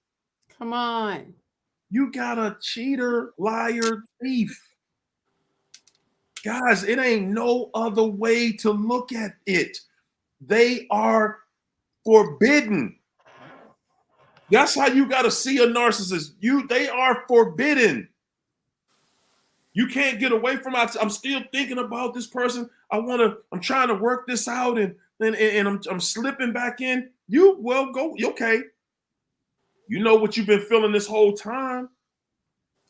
Come on. You got a cheater, liar, thief. Guys, it ain't no other way to look at it. They are forbidden. That's how you got to see a narcissist. They are forbidden. You can't get away from it. I'm still thinking about this person. I'm trying to work this out, and I'm slipping back in. Go, okay. You know what you've been feeling this whole time.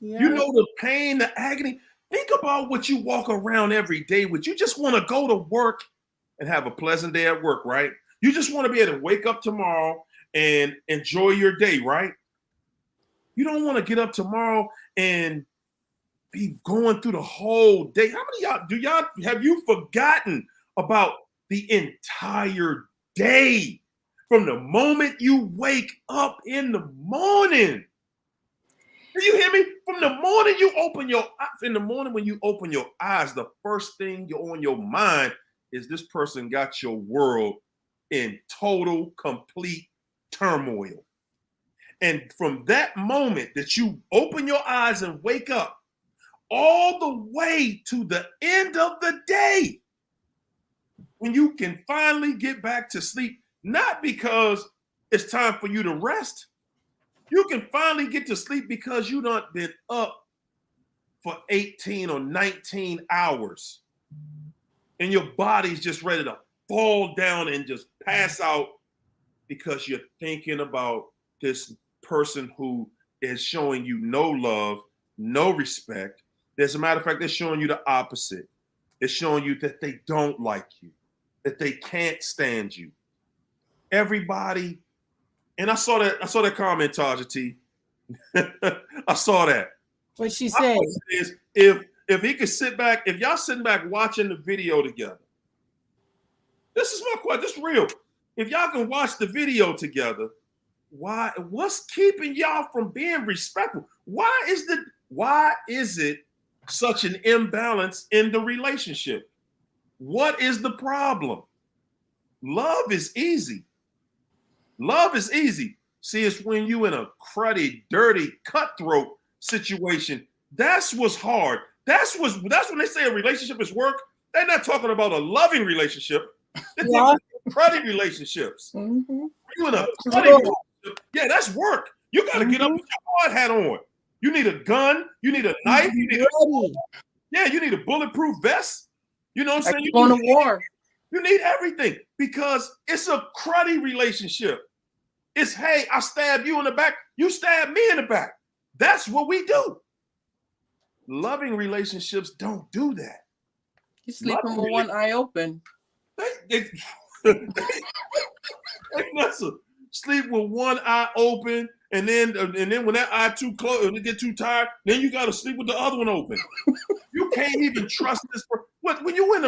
Yeah. You know the pain, the agony. Think about what you walk around every day with. You just want to go to work and have a pleasant day at work, right? You just want to be able to wake up tomorrow and enjoy your day, right? You don't want to get up tomorrow and be going through the whole day. How many of y'all have you forgotten about the entire day from the moment you wake up in the morning? Do you hear me? From the morning you open your in the morning when you open your eyes, the first thing on your mind is this person got your world in total, complete turmoil. And from that moment that you open your eyes and wake up, all the way to the end of the day, when you can finally get back to sleep, not because it's time for you to rest, you can finally get to sleep because you done been up for 18 or 19 hours and your body's just ready to fall down and just pass out because you're thinking about this person who is showing you no love, no respect. As a matter of fact, they're showing you the opposite. It's showing you that they don't like you, that they can't stand you. Everybody, and I saw that comment, Taja T. I saw that. What she said is if he could sit back, if y'all sitting back watching the video together, this is my question. This is real. If y'all can watch the video together, what's keeping y'all from being respectful? Why is it such an imbalance in the relationship? What is the problem? Love is easy. Love is easy. See, it's when you in a cruddy, dirty, cutthroat situation. That's what's hard. That's when they say a relationship is work. They're not talking about a loving relationship. They're talking about cruddy relationships. Mm-hmm. You in a cruddy relationship, yeah, that's work. You got to get up with your hard hat on. You need a gun. You need a knife. You need a bulletproof vest. You know what I'm saying? You going to war. You need everything because it's a cruddy relationship. It's, hey, I stab you in the back. You stab me in the back. That's what we do. Loving relationships don't do that. You sleeping with one eye open. They sleep with one eye open, and then when that eye too close, and it get too tired, then you got to sleep with the other one open. You can't even trust this. When you in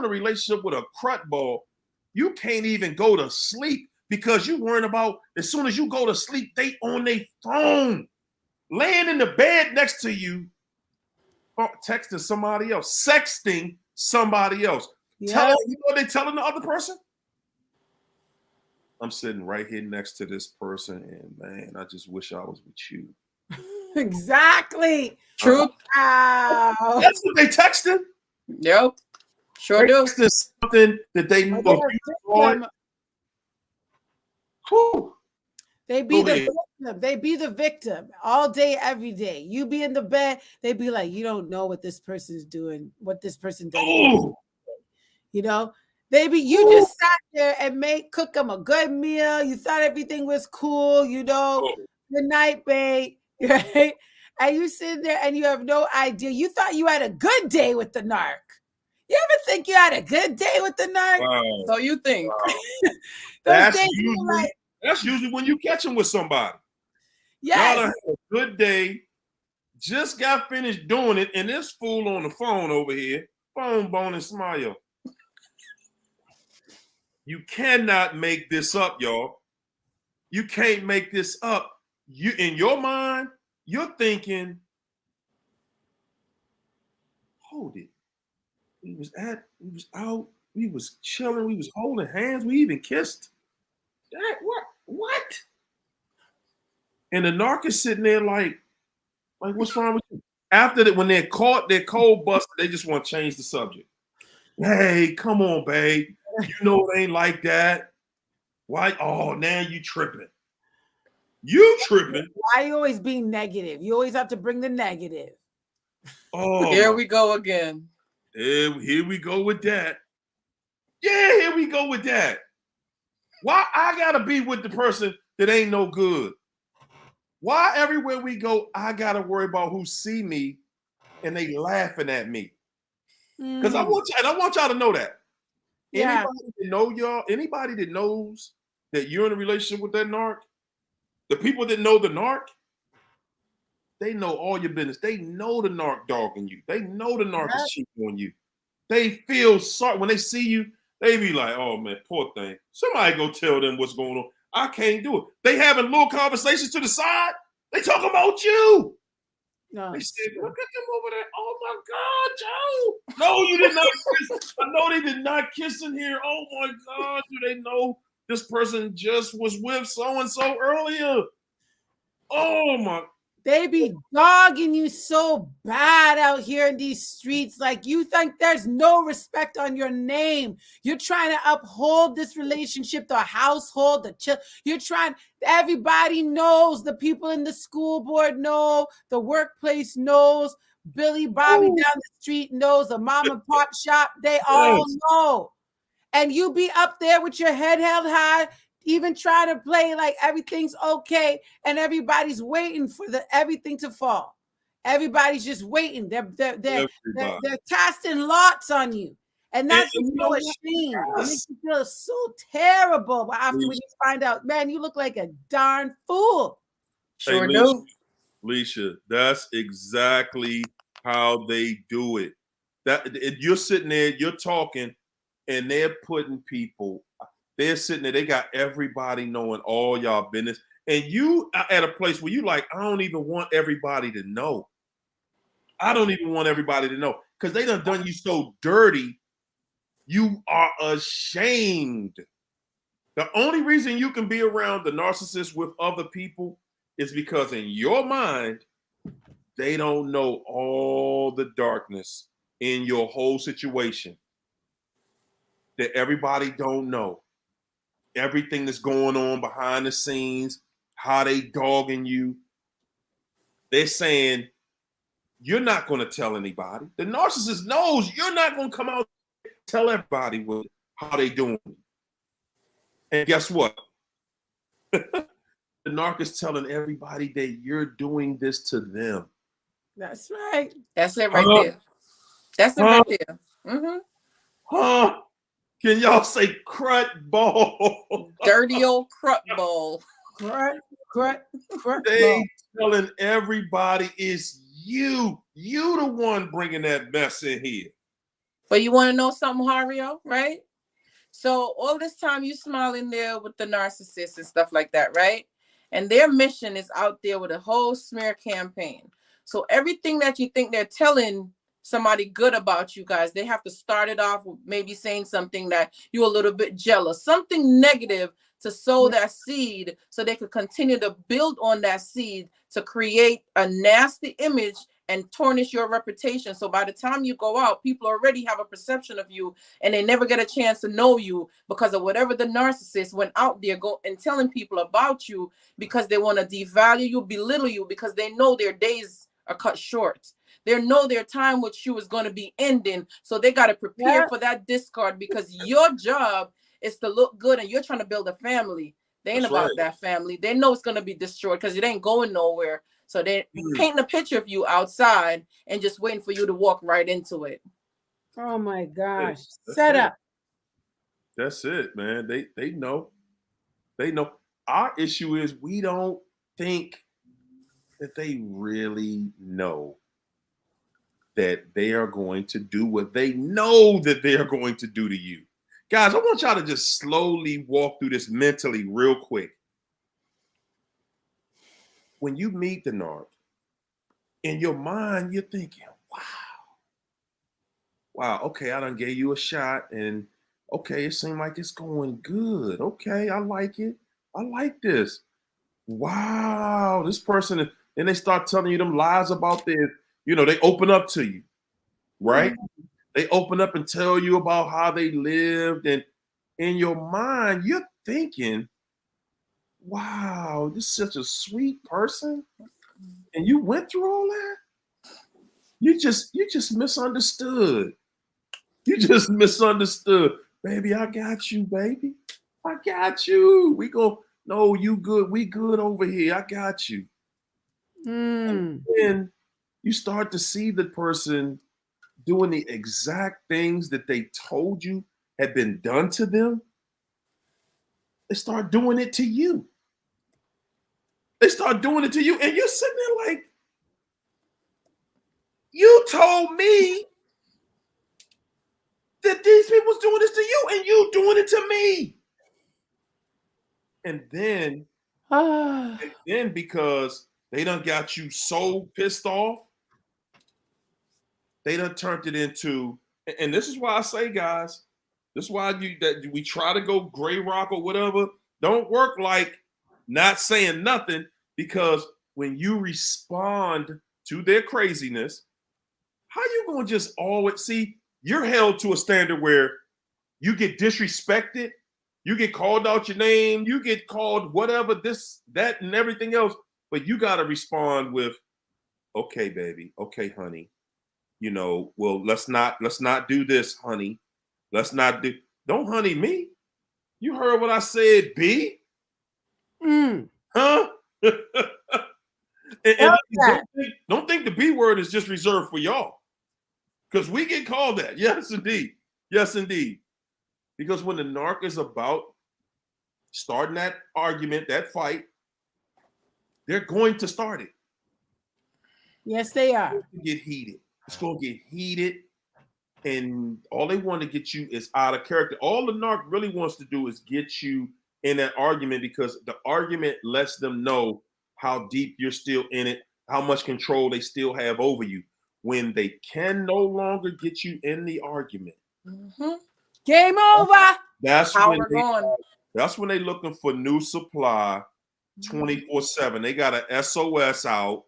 a relationship with a crut ball, you can't even go to sleep because you worrying about as soon as you go to sleep, they on their phone, laying in the bed next to you, texting somebody else, sexting somebody else. Yeah. You know what they telling the other person? I'm sitting right here next to this person, and man, I just wish I was with you. Exactly. True. Wow. That's what they texting. Yep. Sure do. Texting something that they know. They be the victim. They be the victim all day, every day. You be in the bed, they be like, you don't know what this person's doing, what this person does. You know, you just sat there and cook them a good meal. You thought everything was cool, you know. Good night, babe. Right? And you sit there and you have no idea. You thought you had a good day with the narc. You ever think you had a good day with the narc? Wow. So you think. That's usually when you catch them with somebody. Yes. Y'all had a good day, just got finished doing it, and this fool on the phone over here, phone, bone, and smile. You cannot make this up, y'all. You can't make this up. You in your mind, you're thinking, hold it. We was out, we was chilling, we was holding hands, we even kissed. What? And the narc is sitting there like what's wrong with you? After that, when they're caught, they're cold busted, they just want to change the subject. Hey, come on, babe. You know it ain't like that. Why? Oh, now you tripping. You tripping. Why are you always being negative? You always have to bring the negative. Oh, here we go again. Here we go with that. Yeah, here we go with that. Why I gotta be with the person that ain't no good? Why everywhere we go, I gotta worry about who see me and they laughing at me? Because I want y'all to know that. Yeah. Anybody that knows that you're in a relationship with that narc, the people that know the narc, they know all your business. They know the narc dogging you. They know the narc is cheating on you. They feel sorry when they see you. They be like, "Oh man, poor thing. Somebody go tell them what's going on. I can't do it." They having little conversations to the side. They talking about you. No, They said, "Look at them over there. Oh my God, Joe. No, you did not kiss. I know they did not kiss in here. Oh my God, do they know this person just was with so and so earlier? Oh my." They be dogging you so bad out here in these streets. Like, you think there's no respect on your name. You're trying to uphold this relationship, the household, you're trying, everybody knows, the people in the school board know, the workplace knows, Billy Bobby down the street knows, the mom and pop shop, they all know. And you be up there with your head held high, even trying to play like everything's okay, and everybody's waiting for everything to fall. Everybody's just waiting. They're casting lots on you, and that's so a shame. It makes you feel so terrible. But after when you find out, man, you look like a darn fool. Sure do. Alicia, that's exactly how they do it. You're sitting there, you're talking, and they're putting people. They're sitting there, they got everybody knowing all y'all business. And you are at a place where you like, I don't even want everybody to know. I don't even want everybody to know. Because they done you so dirty, you are ashamed. The only reason you can be around the narcissist with other people is because in your mind, they don't know all the darkness in your whole situation that everybody don't know. Everything that's going on behind the scenes, how they dogging you. They're saying, you're not going to tell anybody. The narcissist knows you're not going to come out and tell everybody how they doing. And guess what? The narc is telling everybody that you're doing this to them. That's right. That's it right there. That's it right there. Mm-hmm. Huh? Can y'all say crut ball? Dirty old crut ball. Crut they telling everybody it's you. You the one bringing that mess in here. But you want to know something, Hario, right? So all this time you smiling there with the narcissist and stuff like that, right? And their mission is out there with a whole smear campaign. So everything that you think they're telling somebody good about you guys, they have to start it off with maybe saying something that you're a little bit jealous, something negative to sow that seed so they could continue to build on that seed to create a nasty image and tarnish your reputation. So by the time you go out, people already have a perception of you and they never get a chance to know you because of whatever the narcissist went out there and telling people about you, because they want to devalue you, belittle you, because they know their days are cut short. They know their time with you is going to be ending. So they got to prepare for that discard, because your job is to look good and you're trying to build a family. They ain't about that family. They know it's going to be destroyed because it ain't going nowhere. So they're painting a picture of you outside and just waiting for you to walk right into it. Oh my gosh. Set up. That's it, man. They know. They know. Our issue is we don't think that they really know that they are going to do what they know that they are going to do to you. Guys, I want y'all to just slowly walk through this mentally real quick. When you meet the narc, in your mind, you're thinking, wow, okay, I done gave you a shot, and okay, it seemed like it's going good. Okay, I like it. I like this. Wow, this person, and they start telling you them lies about their, they open up to you, right? They open up and tell you about how they lived, and in your mind, you're thinking, wow, this is such a sweet person, and you went through all that. You just misunderstood. You just misunderstood, baby. I got you, baby. I got you. We go. No, you good. We good over here. I got you. And then you start to see the person doing the exact things that they told you had been done to them. they start doing it to you. They start doing it to you, and you're sitting there like, you told me that these people's doing this to you, and you doing it to me. And then because they done got you so pissed off, they done turned it into, and this is why I say, guys, this is why we try to go gray rock or whatever. Don't work like not saying nothing, because when you respond to their craziness, how you gonna just always see, you're held to a standard where you get disrespected, you get called out your name, you get called whatever, this, that, and everything else, but you gotta respond with, okay, baby, okay, honey, you know, well, let's not do this, honey. Don't honey me. You heard what I said, B? Huh? and don't think the B word is just reserved for y'all, because we get called that. Yes, indeed. Yes, indeed. Because when the narc is about starting that argument, that fight, they're going to start it. Yes, they are. Get heated. It's going to get heated, and all they want to get you is out of character. All the narc really wants to do is get you in that argument, because the argument lets them know how deep you're still in it, how much control they still have over you. When they can no longer get you in the argument, game over. That's when they're looking for new supply 24/7. They got a SOS out.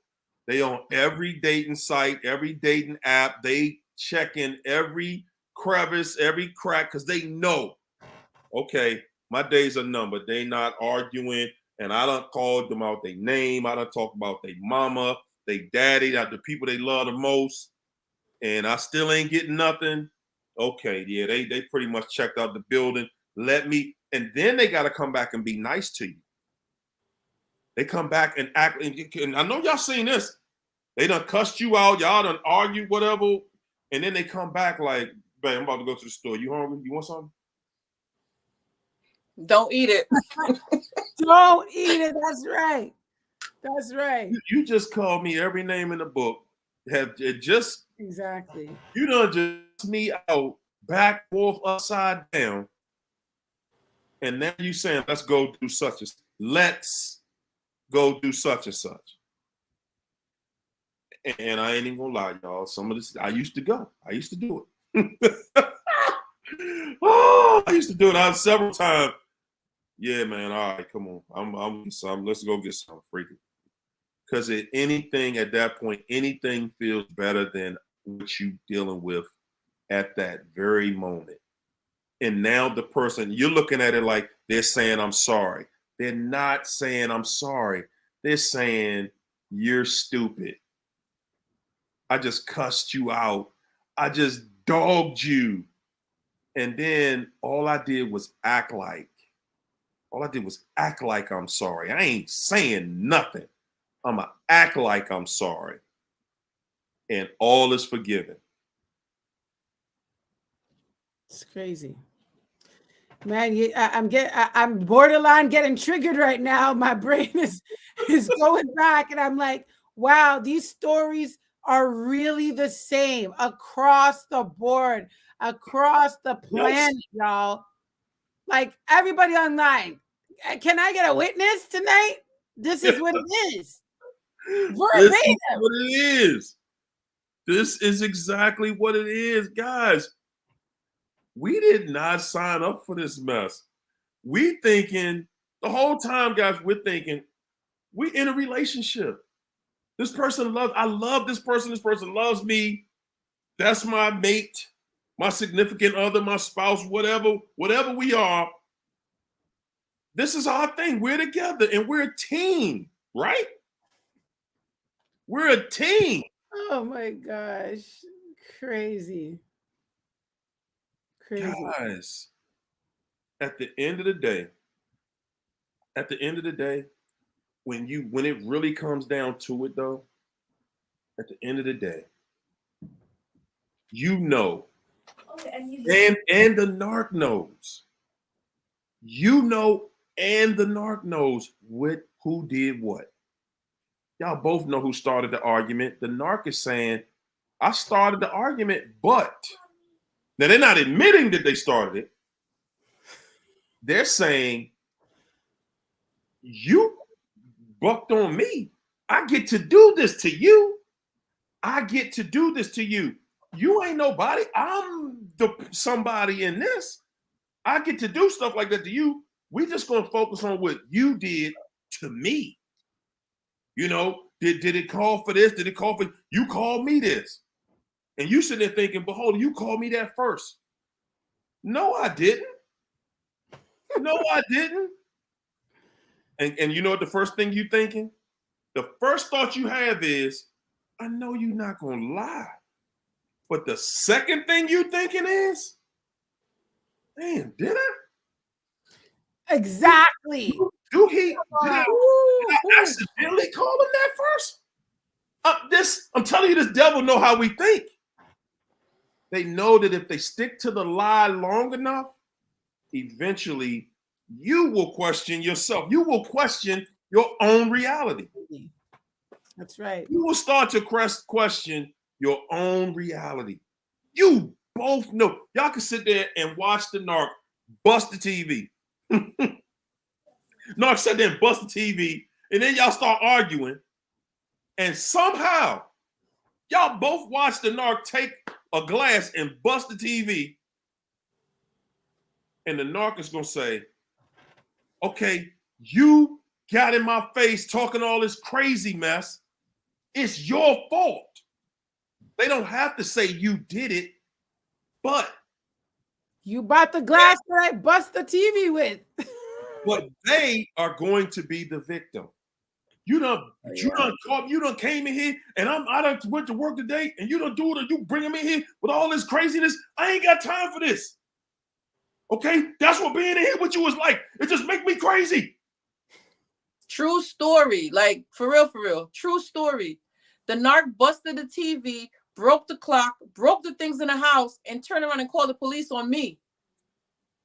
They on every dating site, every dating app. They checking every crevice, every crack, because they know, okay, my days are numbered. They not arguing, and I done called them out their name. I done talked about their mama, their daddy, the people they love the most, and I still ain't getting nothing. Okay, yeah, they pretty much checked out the building. And then they got to come back and be nice to you. They come back and act, and I know y'all seen this. They done cussed you out, y'all done argued, whatever, and then they come back like, babe, I'm about to go to the store. You hungry? You want something? Don't eat it. Don't eat it. That's right. That's right. You just called me every name in the book. Exactly. You done just me out, back, forth, upside down. And now you saying, let's go do such and such. Let's go do such and such. And I ain't even gonna lie, y'all. Some of this, I used to go. I used to do it. Oh, I used to do it several times. Yeah, man. All right, come on. I'm some. Let's go get some freaking. Because anything at that point, anything feels better than what you dealing with at that very moment. And now the person, you're looking at it like they're saying, I'm sorry. They're not saying, I'm sorry. They're saying, you're stupid. I just cussed you out. I just dogged you. And then all I did was act like I'm sorry. I ain't saying nothing. I'm going to act like I'm sorry. And all is forgiven. It's crazy. Man, I'm borderline getting triggered right now. My brain is going back, and I'm like, wow, these stories are really the same across the board, across the planet, y'all. Like everybody online. Can I get a witness tonight? This is what it is. This is what it is. This is exactly what it is, guys. We did not sign up for this mess. We thinking the whole time, guys, we're thinking we're in a relationship. This person I love this person. This person loves me. That's my mate, my significant other, my spouse, whatever we are. This is our thing. We're together and we're a team, right? We're a team. Oh my gosh. Crazy. Guys, at the end of the day, when it really comes down to it though, at the end of the day, you know, and the narc knows, you know, and the narc knows who did what. Y'all both know who started the argument. The narc is saying, I started the argument, but now they're not admitting that they started it. They're saying, you bucked on me. I get to do this to you. I get to do this to you. You ain't nobody. I'm somebody in this. I get to do stuff like that to you. We just gonna focus on what you did to me. You know, did it call for this? Did it call for you? Called me this, and you sitting there thinking, "But hold on, you called me that first." No, I didn't. No, I didn't. And you know what the first thing you thinking? The first thought you have is, I know you're not gonna lie. But the second thing you thinking is, damn, did I? Exactly. Did I accidentally call him that first? I'm telling you, this devil know how we think. They know that if they stick to the lie long enough, eventually you will question yourself. You will question your own reality. That's right. You will start to question your own reality. You both know. Y'all can sit there and watch the narc bust the TV. Narc sat there and bust the TV, and then y'all start arguing, and somehow y'all both watch the narc take a glass and bust the TV, and the narc is gonna say, okay, you got in my face talking all this crazy mess. It's your fault. They don't have to say you did it, but you bought the glass that I bust the TV with. But they are going to be the victim. You done came in here, and I done went to work today, and you done do it, and you bring them in here with all this craziness. I ain't got time for this. Okay, that's what being in here with you is like. It just make me crazy. True story, like for real. True story. The narc busted the TV, broke the clock, broke the things in the house, and turned around and called the police on me.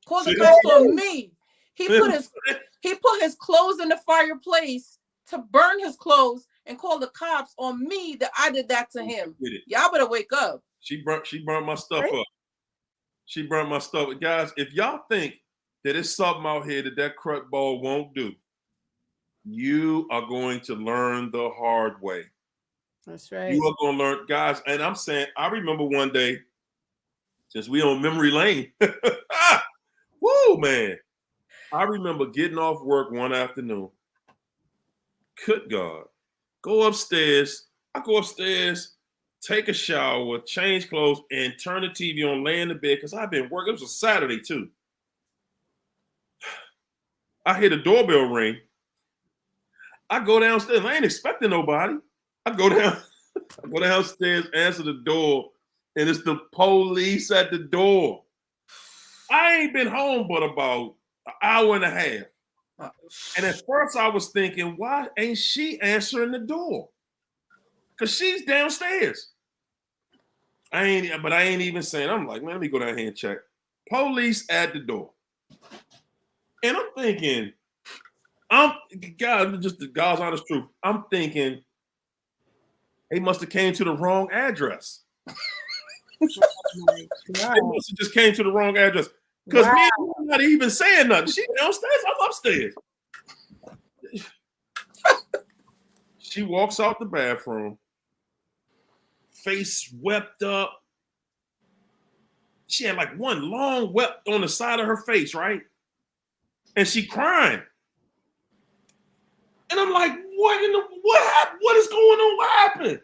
Called the cops on me. He put his clothes in the fireplace to burn his clothes and called the cops on me that I did that to him. Y'all better wake up. She burnt my stuff up. She burnt my stuff. Guys, if y'all think that it's something out here that crut ball won't do, you are going to learn the hard way. That's right. You are going to learn, guys. And I'm saying, I remember one day, since we on memory lane, woo, man. I remember getting off work one afternoon. Good God. Go upstairs. I go upstairs, take a shower, change clothes, and turn the TV on, lay in the bed, because I've been working. It was a Saturday, too. I hear the doorbell ring. I go downstairs. I ain't expecting nobody. I go downstairs, answer the door, and it's the police at the door. I ain't been home but about an hour and a half. And at first I was thinking, why ain't she answering the door? Because she's downstairs. I ain't even saying, I'm like, man, let me go down here and check. Police at the door. And I'm thinking, just the God's honest truth, I'm thinking they must have came to the wrong address. They must have just came to the wrong address. Because me, I'm not even saying nothing. She downstairs, I'm upstairs. She walks out the bathroom, face swept up. She had like one long welt on the side of her face, right? And she crying. And I'm like, what happened? What is going on? What happened?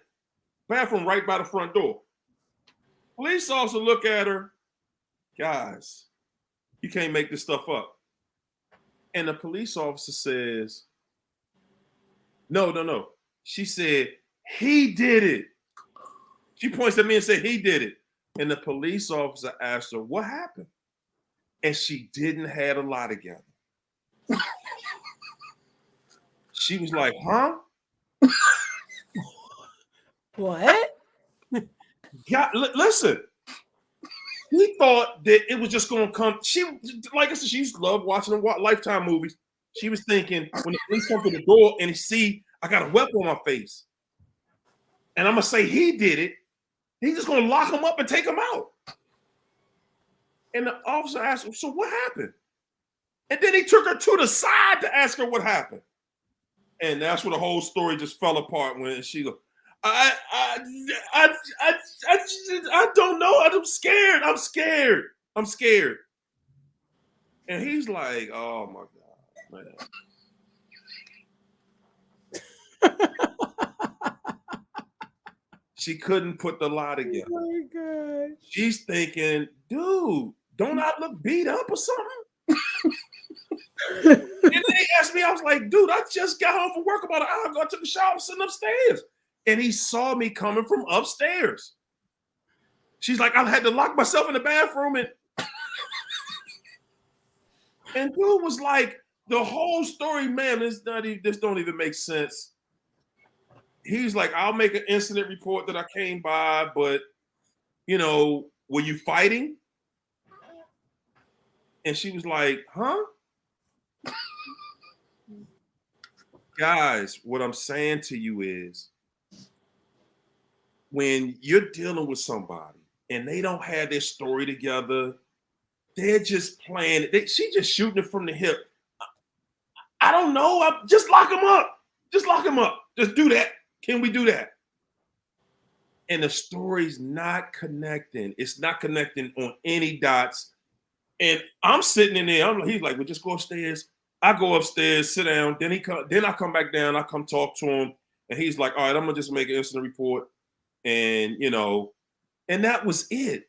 Bathroom right by the front door. Police officer look at her. Guys, you can't make this stuff up. And the police officer says, no. She said, he did it. She points at me and said, he did it. And the police officer asked her, what happened? And she didn't have a lie together. She was like, huh? What? God, listen. He thought that it was just going to come. She, like I said, she used to love watching Lifetime movies. She was thinking when the police come to the door and he see I got a weapon on my face, and I'm gonna say he did it, he's just gonna lock him up and take him out. And the officer asked him, so what happened? And then he took her to the side to ask her what happened. And that's where the whole story just fell apart when she go, I don't know. I'm scared. I'm scared. I'm scared. And he's like, oh my God, man. She couldn't put the lie together. Oh my God. She's thinking, dude, don't I look beat up or something? And then he asked me, I was like, dude, I just got home from work about an hour ago. I took a shower sitting upstairs. And he saw me coming from upstairs. She's like, I had to lock myself in the bathroom. And dude was like, the whole story, man, this don't even make sense. He's like, I'll make an incident report that I came by, but, you know, were you fighting? And she was like, huh? Guys, what I'm saying to you is when you're dealing with somebody and they don't have their story together, they're just playing it. She's just shooting it from the hip. I don't know. Just lock him up. Just lock him up. Just do that. Can we do that? And the story's not connecting. It's not connecting on any dots. And I'm sitting in there. He's like, well, just go upstairs. I go upstairs, sit down. Then I come back down. I come talk to him. And he's like, all right, I'm going to just make an incident report. And, you know, and that was it.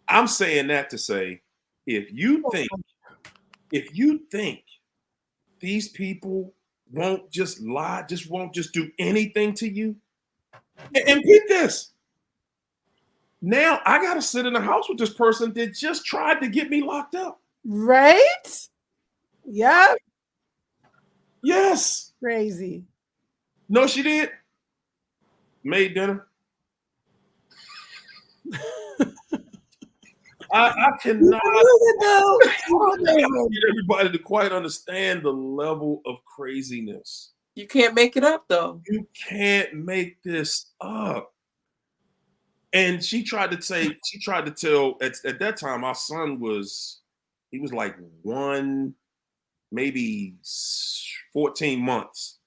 I'm saying that to say, if you think these people won't just lie, won't just do anything to you, and get this. Now I got to sit in the house with this person that just tried to get me locked up. Right? Yeah. Yes. Crazy. No, she did. Made dinner. I cannot get everybody to quite understand the level of craziness. You can't make it up, though. You can't make this up. And she tried to tell at that time, our son was like 1, maybe 14 months.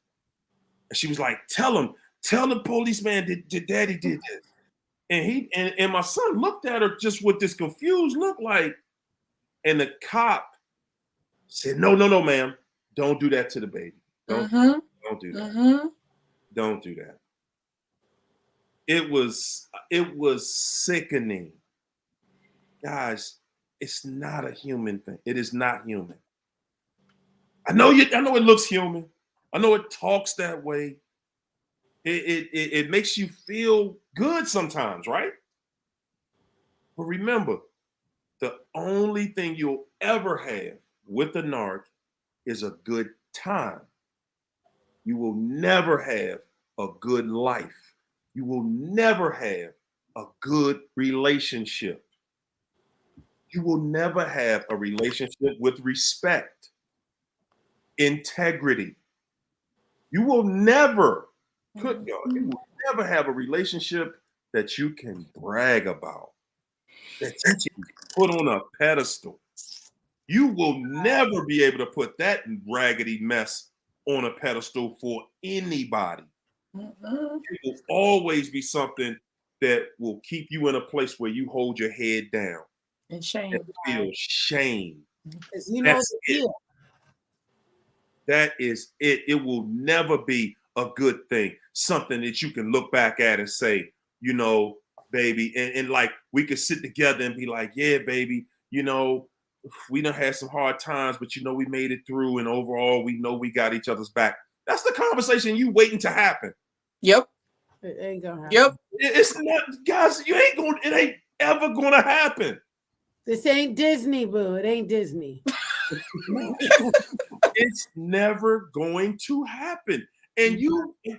And she was like, tell the policeman that daddy did this. And my son looked at her just with this confused look like, and the cop said, no, ma'am, don't do that to the baby. Don't do that. Don't do that. It was sickening. Guys, it's not a human thing. It is not human. I know it looks human. I know it talks that way. It makes you feel good sometimes, right? But remember, the only thing you'll ever have with a narc is a good time. You will never have a good life. You will never have a good relationship. You will never have a relationship with respect, integrity. You will never you will never have a relationship that you can brag about, that you can put on a pedestal. You will never be able to put that raggedy mess on a pedestal for anybody. It will always be something that will keep you in a place where you hold your head down and shame. And feel shame. Because you know that is it. It will never be a good thing. Something that you can look back at and say, you know, baby, and like we could sit together and be like, yeah, baby, you know, we done had some hard times, but you know, we made it through, and overall, we know we got each other's back. That's the conversation you waiting to happen. Yep. It ain't gonna happen. Yep. It's not, guys. It ain't ever gonna happen. This ain't Disney, boo. It ain't Disney. It's never going to happen. And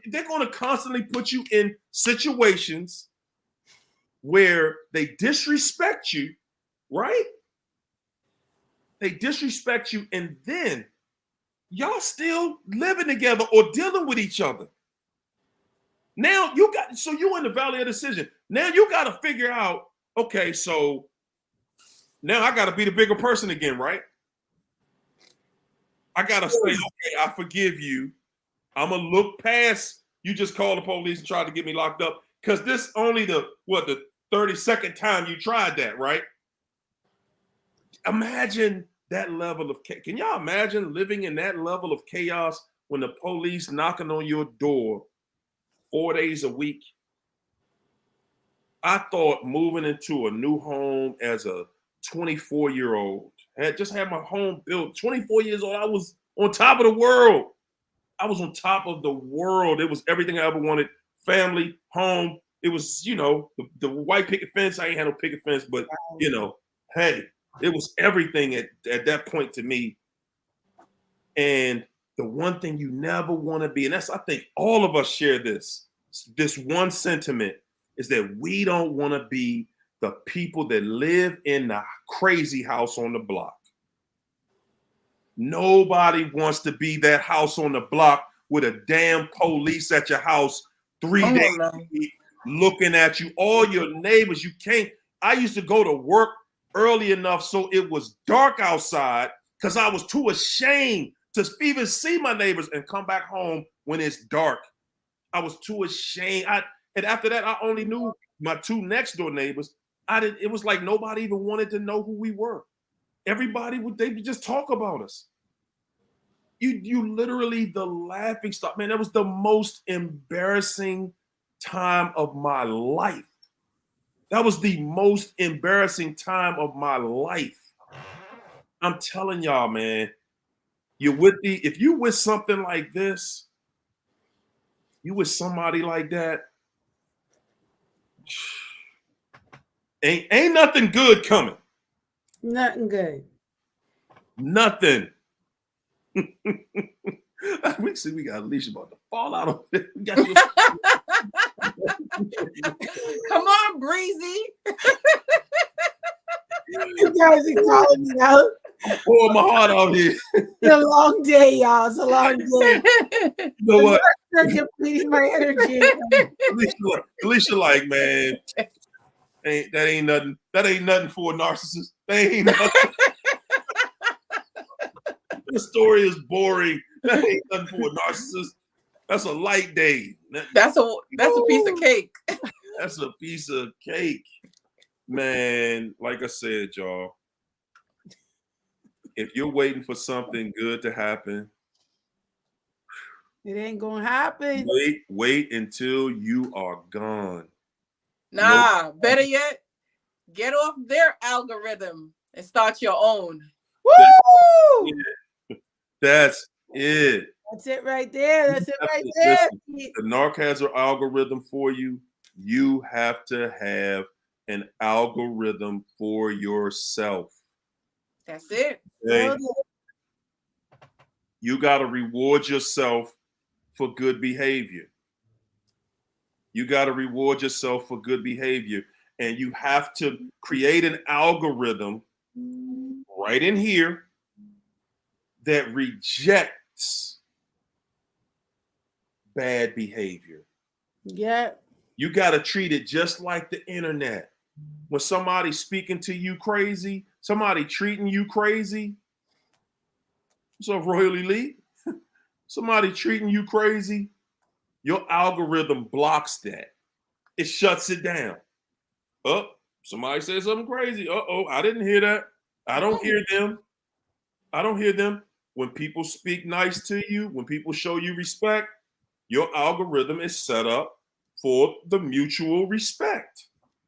they're going to constantly put you in situations where they disrespect you, right? they disrespect you, and then y'all still living together or dealing with each other. Now you in the valley of decision. Now you got to figure out, okay, so now I got to be the bigger person again, right? I got to say, okay, I forgive you. I'm going to look past you just called the police and tried to get me locked up, because this only the 32nd time you tried that, right? Imagine that level of chaos. Can y'all imagine living in that level of chaos when the police knocking on your door 4 days a week? I thought moving into a new home as a 24-year-old, had my home built, 24 years old, I was on top of the world. I was on top of the world. It was everything I ever wanted. Family, home. It was, the white picket fence. I ain't had no picket fence, but, hey, it was everything at that point to me. And the one thing you never want to be, and I think all of us share this one sentiment, is that we don't want to be the people that live in the crazy house on the block. Nobody wants to be that house on the block with a damn police at your house 3 days a week looking at you. All your neighbors, you can't. I used to go to work early enough so it was dark outside because I was too ashamed to even see my neighbors and come back home when it's dark. I was too ashamed. And after that, I only knew my two next door neighbors. It was like nobody even wanted to know who we were. Everybody they would just talk about us. You literally the laughing stock, man. That was the most embarrassing time of my life. That was the most embarrassing time of my life. I'm telling y'all, man. If you with something like this, you with somebody like that, ain't nothing good coming. Nothing good. Nothing. We got Alicia about to fall out of it. Come on, Breezy. You guys are calling me out. Pour my heart out here. It's a long day, y'all. It's a long day. You know what? Depleting my energy. Alicia, like, man, that ain't nothing. That ain't nothing for a narcissist. That ain't nothing. The story is boring. That ain't nothing for a narcissist. That's a light day. That's a piece of cake. That's a piece of cake. Man, like I said, y'all, if you're waiting for something good to happen, it ain't gonna happen. Wait until you are gone. Nah, better yet, get off their algorithm and start your own. Woo! That's it. That's it right there. That's it right there. The narc has an algorithm for you. You have to have an algorithm for yourself. That's it. Okay? You got to reward yourself for good behavior. You got to reward yourself for good behavior. And you have to create an algorithm right in here that rejects bad behavior. Yeah. You got to treat it just like the internet. When somebody's speaking to you crazy, somebody treating you crazy. What's up, Royal Elite? Somebody treating you crazy, your algorithm blocks that. It shuts it down. Oh, somebody said something crazy. Uh-oh, I didn't hear that. I don't hear them. I don't hear them. When people speak nice to you, when people show you respect, your algorithm is set up for the mutual respect.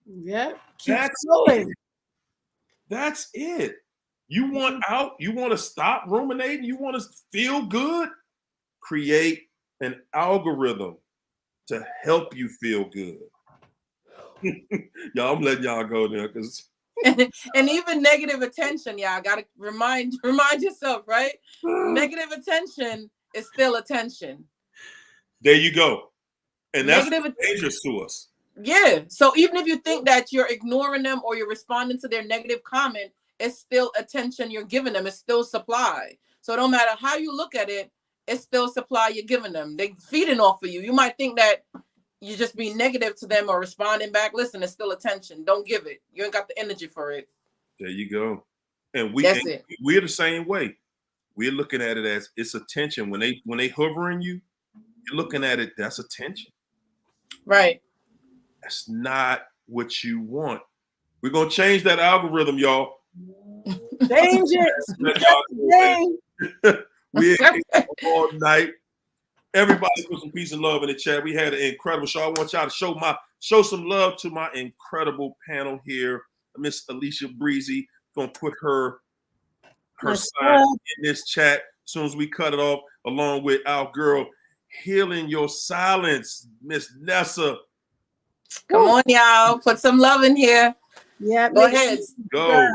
Yeah. That's it. That's it. You want out, you want to stop ruminating, you want to feel good, create an algorithm to help you feel good. Y'all, I'm letting y'all go there because and even negative attention, y'all gotta remind yourself, right? Negative attention is still attention. There you go. And that's negative dangerous to us. Yeah. So even if you think that you're ignoring them or you're responding to their negative comment, it's still attention you're giving them. It's still supply. So it don't matter how you look at it, it's still supply you're giving them. They feeding off of you. You might think that you just be negative to them or responding back. Listen, it's still attention. Don't give it. You ain't got the energy for it. There you go. And we're the same way. We're looking at it as it's attention. When they hovering you, you're looking at it, that's attention. Right. That's not what you want. We're gonna change that algorithm, y'all. Change it. We're all night. Everybody put some peace and love in the chat. We had an incredible show. I want y'all to show some love to my incredible panel here. Miss Alicia Breeze. Gonna put her sign in this chat as soon as we cut it off, along with our girl Healing Your Silence, Miss Nessa. Come on, y'all. Put some love in here. Yeah, go ahead. Go.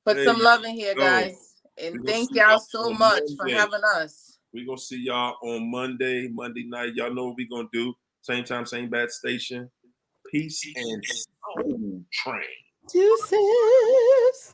Put some love in here, guys. And thank y'all so much for having us. We're going to see y'all on Monday night. Y'all know what we're going to do. Same time, same bad station. Peace and Soul Train. Deuces.